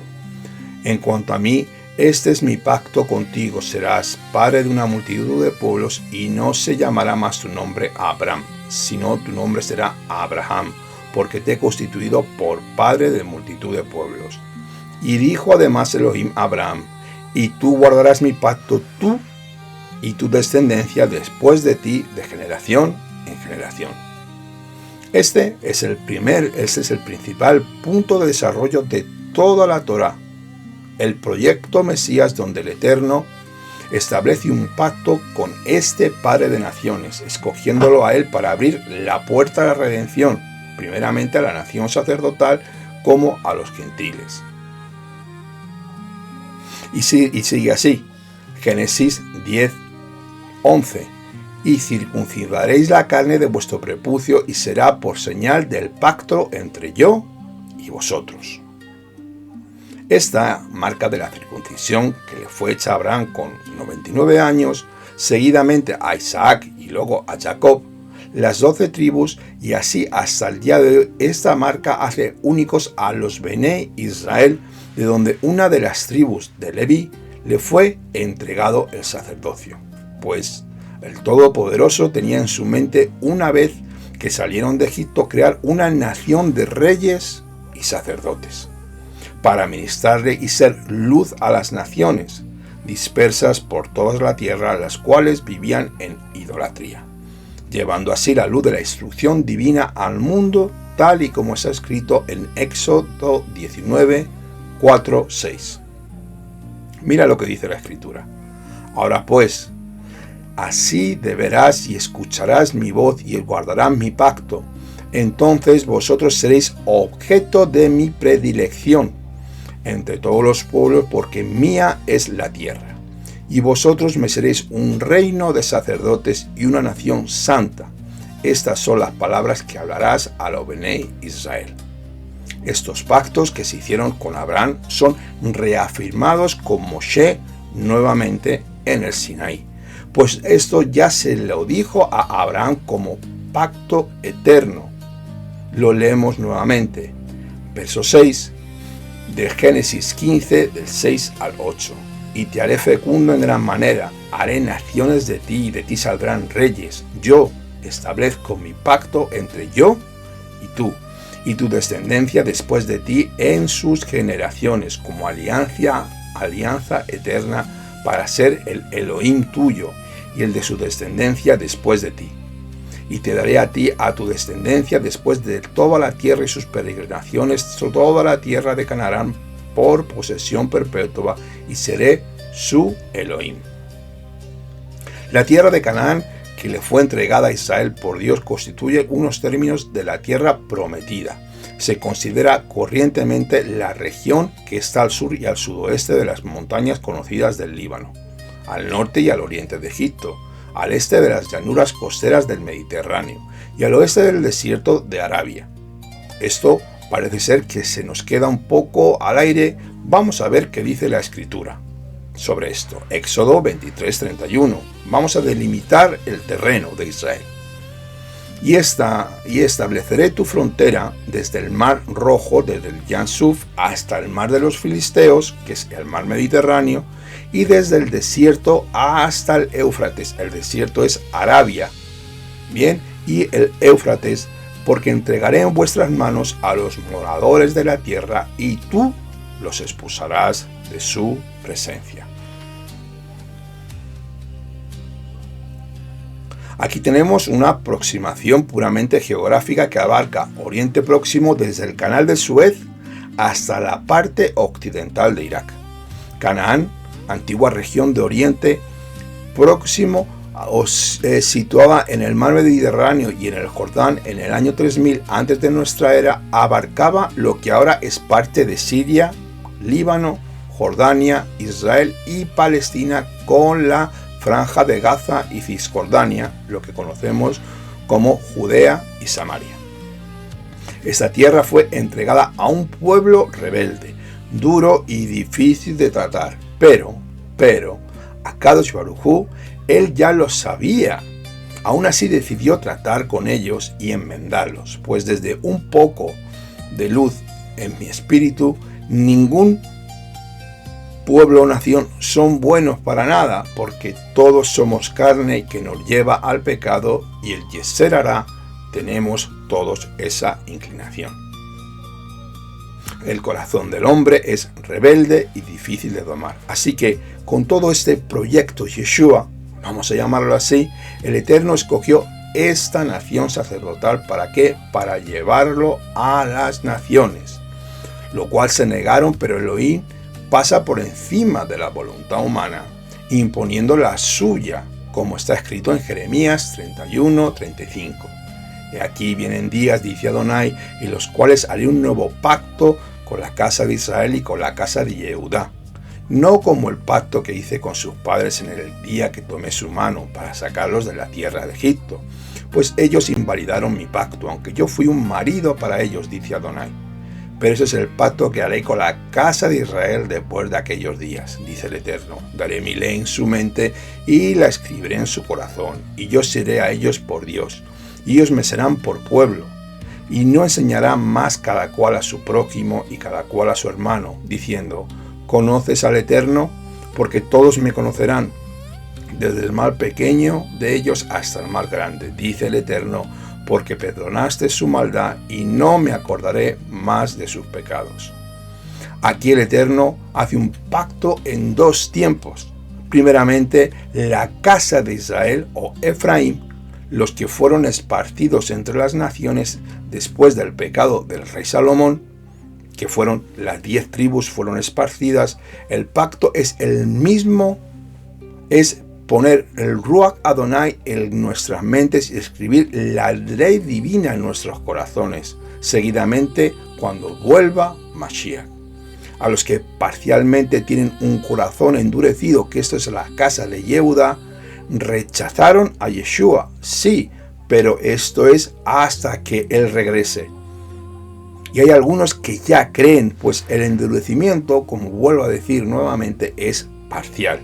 Speaker 1: en cuanto a mí, este es mi pacto contigo, serás padre de una multitud de pueblos y no se llamará más tu nombre Abram, sino tu nombre será Abraham, porque te he constituido por padre de multitud de pueblos. Y dijo además Elohim a Abraham: y tú guardarás mi pacto, tú y tu descendencia después de ti, de generación en generación. Este es el principal punto de desarrollo de toda la Torá, el proyecto Mesías, donde el Eterno establece un pacto con este Padre de naciones, escogiéndolo a él para abrir la puerta a la redención, primeramente a la nación sacerdotal como a los gentiles. Y sigue así, Génesis 10:11, y circuncidaréis la carne de vuestro prepucio y será por señal del pacto entre yo y vosotros. Esta marca de la circuncisión que le fue hecha a Abraham con 99 años, seguidamente a Isaac y luego a Jacob, las 12 tribus, y así hasta el día de hoy, esta marca hace únicos a los Bené Israel, de donde una de las tribus de Leví le fue entregado el sacerdocio, pues el Todopoderoso tenía en su mente, una vez que salieron de Egipto, crear una nación de reyes y sacerdotes, para ministrarle y ser luz a las naciones, dispersas por toda la tierra, las cuales vivían en idolatría, llevando así la luz de la instrucción divina al mundo, tal y como está escrito en Éxodo 19, 4, 6. Mira lo que dice la Escritura. Ahora pues, así deberás y escucharás mi voz y guardarás mi pacto. Entonces vosotros seréis objeto de mi predilección entre todos los pueblos, porque mía es la tierra. Y vosotros me seréis un reino de sacerdotes y una nación santa. Estas son las palabras que hablarás a los Bené Israel. Estos pactos que se hicieron con Abraham son reafirmados con Moshe nuevamente en el Sinaí, pues esto ya se lo dijo a Abraham como pacto eterno. Lo leemos nuevamente, verso 6 de Génesis 15, del 6 al 8. Y te haré fecundo en gran manera, haré naciones de ti, y de ti saldrán reyes. Yo establezco mi pacto entre yo y tú, y tu descendencia después de ti en sus generaciones, como alianza eterna, para ser el Elohim tuyo, y el de su descendencia después de ti. Y te daré a ti, a tu descendencia, después de toda la tierra y sus peregrinaciones, toda la tierra de Canaán, por posesión perpetua y seré su Elohim. La tierra de Canaán, que le fue entregada a Israel por Dios, constituye unos términos de la tierra prometida. Se considera corrientemente la región que está al sur y al sudoeste de las montañas conocidas del Líbano, al norte y al oriente de Egipto, al este de las llanuras costeras del Mediterráneo y al oeste del desierto de Arabia. Esto parece ser que se nos queda un poco al aire. Vamos a ver qué dice la Escritura sobre esto. Éxodo 23:31. Vamos a delimitar el terreno de Israel. Y estableceré tu frontera desde el mar Rojo, desde el Yansuf hasta el mar de los Filisteos, que es el mar Mediterráneo, y desde el desierto hasta el Éufrates. El desierto es Arabia. Bien, y el Éufrates, porque entregaré en vuestras manos a los moradores de la tierra, y tú los expulsarás de su presencia. Aquí tenemos una aproximación puramente geográfica que abarca Oriente Próximo desde el Canal de Suez hasta la parte occidental de Irak. Canaán, antigua región de Oriente Próximo, situada en el mar Mediterráneo y en el Jordán en el año 3000 antes de nuestra era, abarcaba lo que ahora es parte de Siria, Líbano, Jordania, Israel y Palestina, con la Franja de Gaza y Cisjordania, lo que conocemos como Judea y Samaria. Esta tierra fue entregada a un pueblo rebelde, duro y difícil de tratar, pero Akadosh Baruj Hu, él ya lo sabía. Aún así decidió tratar con ellos y enmendarlos, pues desde un poco de luz en mi espíritu, ningún pueblo o nación son buenos para nada, porque todos somos carne que nos lleva al pecado, y el Yeser Hará tenemos todos esa inclinación. El corazón del hombre es rebelde y difícil de domar. Así que con todo este proyecto Yeshua, vamos a llamarlo así, el Eterno escogió esta nación sacerdotal. ¿Para qué? Para llevarlo a las naciones, lo cual se negaron, pero Elohim pasa por encima de la voluntad humana, imponiendo la suya, como está escrito en Jeremías 31:35. Y aquí vienen días, dice Adonai, en los cuales haré un nuevo pacto con la casa de Israel y con la casa de Yehudá, no como el pacto que hice con sus padres en el día que tomé su mano para sacarlos de la tierra de Egipto, pues ellos invalidaron mi pacto, aunque yo fui un marido para ellos, dice Adonai. Pero ese es el pacto que haré con la casa de Israel después de aquellos días, dice el Eterno. Daré mi ley en su mente y la escribiré en su corazón, y yo seré a ellos por Dios, y ellos me serán por pueblo. Y no enseñarán más cada cual a su prójimo y cada cual a su hermano, diciendo: ¿conoces al Eterno? Porque todos me conocerán, desde el más pequeño de ellos hasta el más grande, dice el Eterno, porque perdonaste su maldad y no me acordaré más de sus pecados. Aquí el Eterno hace un pacto en dos tiempos. Primeramente, la casa de Israel o Efraín, los que fueron esparcidos entre las naciones después del pecado del rey Salomón, que fueron las 10 tribus fueron esparcidas. El pacto es el mismo, es poner el Ruach Adonai en nuestras mentes y escribir la ley divina en nuestros corazones, seguidamente cuando vuelva Mashiach. A los que parcialmente tienen un corazón endurecido, que esto es la casa de Yehuda, rechazaron a Yeshua, sí, pero esto es hasta que Él regrese. Y hay algunos que ya creen, pues el endurecimiento, como vuelvo a decir nuevamente, es parcial.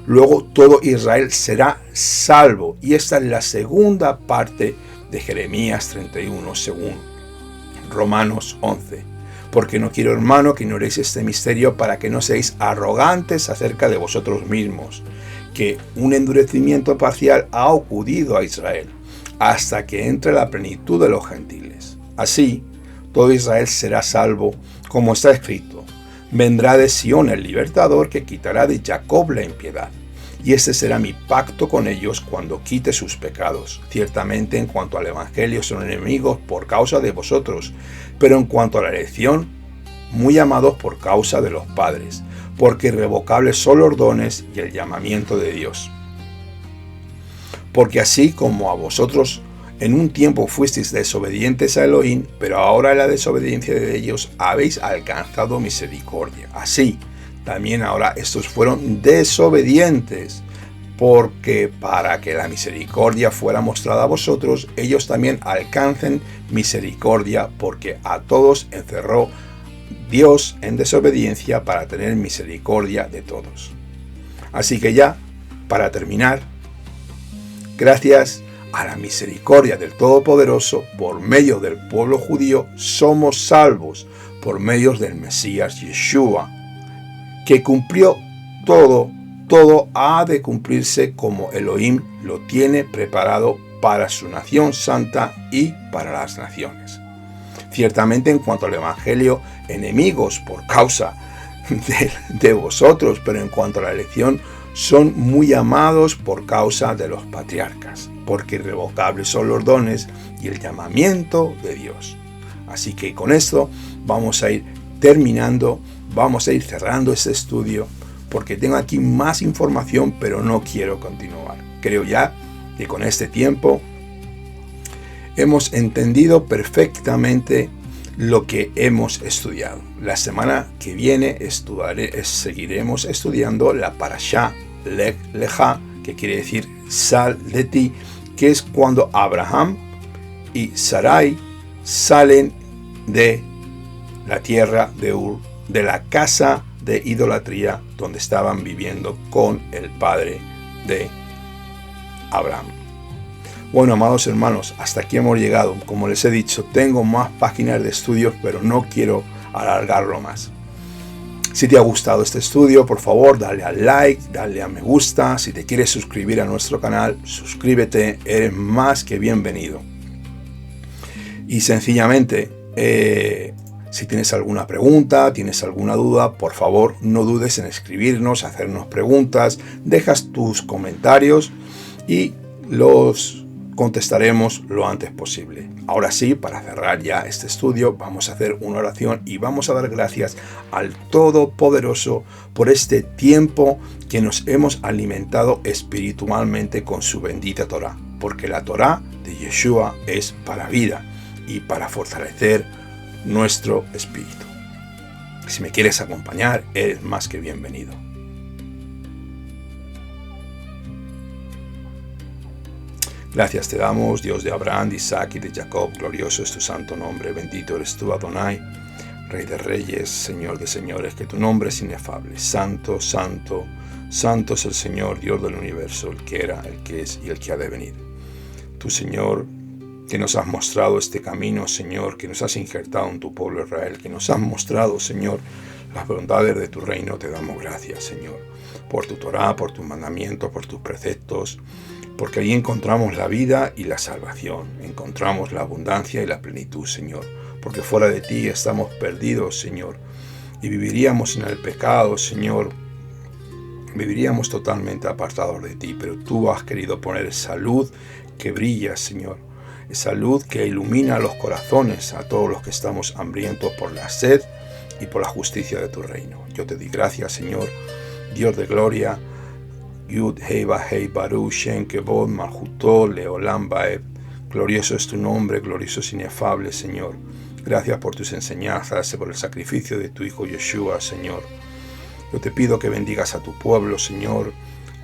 Speaker 1: Luego todo Israel será salvo. Y esta es la segunda parte de Jeremías 31, según Romanos 11. Porque no quiero, hermano, que ignoréis este misterio, para que no seáis arrogantes acerca de vosotros mismos, que un endurecimiento parcial ha ocurrido a Israel, hasta que entre la plenitud de los gentiles. Así, todo Israel será salvo, como está escrito: vendrá de Sión el libertador, que quitará de Jacob la impiedad. Y este será mi pacto con ellos cuando quite sus pecados. Ciertamente en cuanto al evangelio son enemigos por causa de vosotros, pero en cuanto a la elección, muy amados por causa de los padres, porque irrevocables son los dones y el llamamiento de Dios. Porque así como a vosotros en un tiempo fuisteis desobedientes a Elohim, pero ahora en la desobediencia de ellos habéis alcanzado misericordia. Así, también ahora estos fueron desobedientes, porque para que la misericordia fuera mostrada a vosotros, ellos también alcancen misericordia, porque a todos encerró Dios en desobediencia para tener misericordia de todos. Así que ya, para terminar, gracias a la misericordia del Todopoderoso, por medio del pueblo judío, somos salvos por medio del Mesías Yeshua, que cumplió todo ha de cumplirse como Elohim lo tiene preparado para su nación santa y para las naciones. Ciertamente en cuanto al Evangelio, enemigos por causa de vosotros, pero en cuanto a la elección, son muy amados por causa de los patriarcas, porque irrevocables son los dones y el llamamiento de Dios. Así que con esto vamos a ir terminando, vamos a ir cerrando este estudio, porque tengo aquí más información, pero no quiero continuar. Creo ya que con este tiempo hemos entendido perfectamente lo que hemos estudiado. La semana que viene seguiremos estudiando la Parashá Lech Lecha, que quiere decir sal de ti, que es cuando Abraham y Sarai salen de la tierra de Ur, de la casa de idolatría donde estaban viviendo con el padre de Abraham. Bueno, amados hermanos, hasta aquí hemos llegado. Como les he dicho, tengo más páginas de estudios, pero no quiero alargarlo más. Si te ha gustado este estudio, por favor, dale al like, dale a me gusta. Si te quieres suscribir a nuestro canal, suscríbete, eres más que bienvenido. Y sencillamente, si tienes alguna pregunta, tienes alguna duda, por favor, no dudes en escribirnos, hacernos preguntas, dejas tus comentarios y los contestaremos lo antes posible. Ahora sí, para cerrar ya este estudio, vamos a hacer una oración y vamos a dar gracias al Todopoderoso por este tiempo que nos hemos alimentado espiritualmente con su bendita Torá, porque la Torá de Yeshua es para vida y para fortalecer nuestro espíritu. Si me quieres acompañar, eres más que bienvenido. Gracias te damos, Dios de Abraham, de Isaac y de Jacob, glorioso es tu santo nombre, bendito eres tú, Adonai, Rey de reyes, Señor de señores, que tu nombre es inefable, santo, santo, santo es el Señor, Dios del universo, el que era, el que es y el que ha de venir. Tu Señor, que nos has mostrado este camino, Señor, que nos has injertado en tu pueblo Israel, que nos has mostrado, Señor, las bondades de tu reino, te damos gracias, Señor, por tu Torá, por tus mandamientos, por tus preceptos, porque ahí encontramos la vida y la salvación, encontramos la abundancia y la plenitud, Señor, porque fuera de ti estamos perdidos, Señor, y viviríamos en el pecado, Señor, viviríamos totalmente apartados de ti, pero tú has querido poner salud que brilla, Señor, esa luz que ilumina los corazones a todos los que estamos hambrientos por la sed y por la justicia de tu reino. Yo te doy gracias, Señor, Dios de gloria, Yud Hei Vahei Baruch Shem Kevod Malchuto Leolam Baeb. Glorioso es tu nombre, glorioso es inefable, Señor. Gracias por tus enseñanzas y por el sacrificio de tu Hijo Yeshua, Señor. Yo te pido que bendigas a tu pueblo, Señor,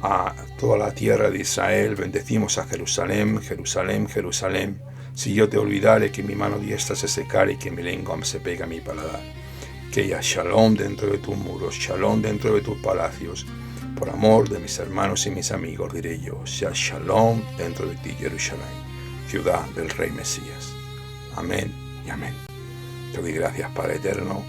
Speaker 1: a toda la tierra de Israel. Bendecimos a Jerusalén, Jerusalén, Jerusalén. Si yo te olvidare, que mi mano diestra se secare y que mi lengua se pegue a mi paladar. Que haya shalom dentro de tus muros, shalom dentro de tus palacios. Por amor de mis hermanos y mis amigos, diré yo, sea shalom dentro de ti, Jerusalén, ciudad del Rey Mesías. Amén y amén. Te doy gracias, Padre eterno.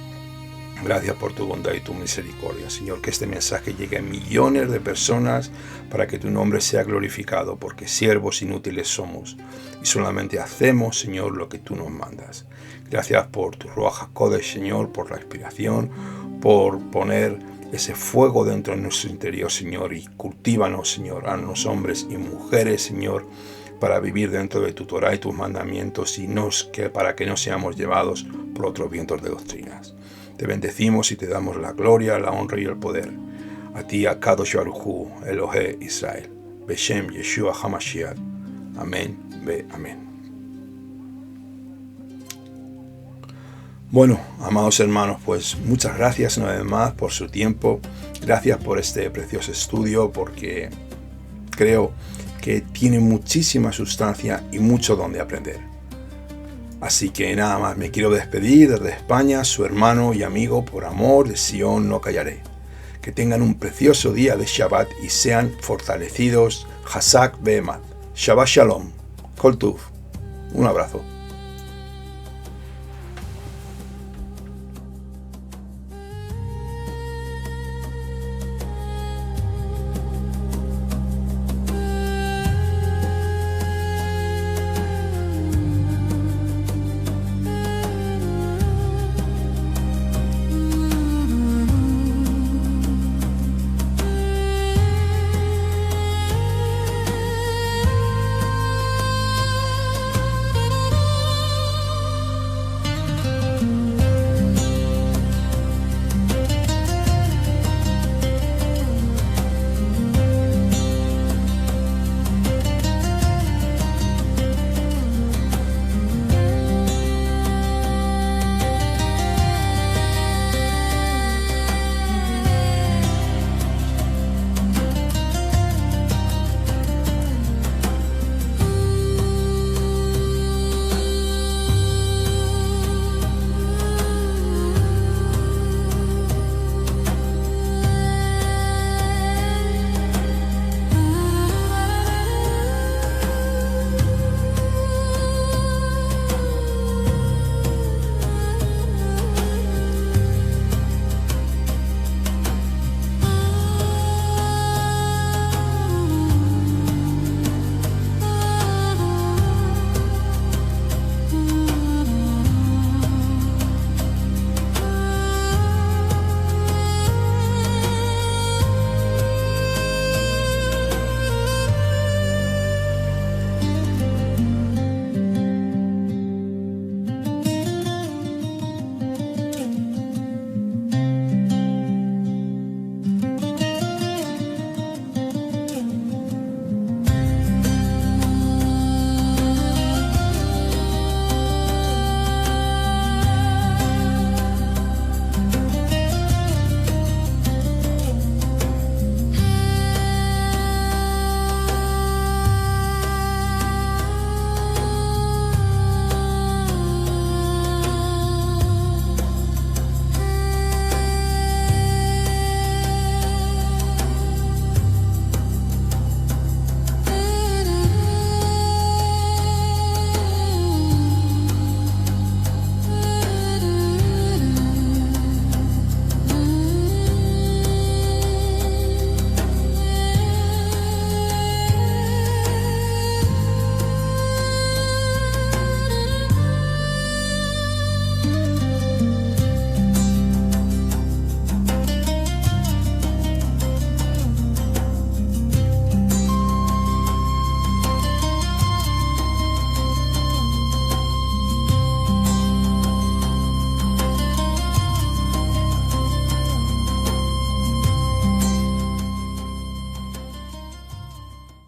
Speaker 1: Gracias por tu bondad y tu misericordia, Señor, que este mensaje llegue a millones de personas para que tu nombre sea glorificado, porque siervos inútiles somos y solamente hacemos, Señor, lo que tú nos mandas. Gracias por tu Ruach HaKodesh, Señor, por la inspiración, por poner ese fuego dentro de nuestro interior, Señor, y cultívanos, Señor, haznos hombres y mujeres, Señor, para vivir dentro de tu Torah y tus mandamientos y para que no seamos llevados por otros vientos de doctrinas. Te bendecimos y te damos la gloria, la honra y el poder. A ti, a Kadosh Baruj Hu, Elohe Israel. Beshem Yeshua HaMashiach. Amén, ve amén. Bueno, amados hermanos, pues muchas gracias una vez más por su tiempo. Gracias por este precioso estudio, porque creo que tiene muchísima sustancia y mucho donde aprender. Así que nada más, me quiero despedir desde España, su hermano y amigo, por amor de Sion no callaré. Que tengan un precioso día de Shabbat y sean fortalecidos. Hazak Behemat. Shabbat Shalom. Kol Tuv. Un abrazo.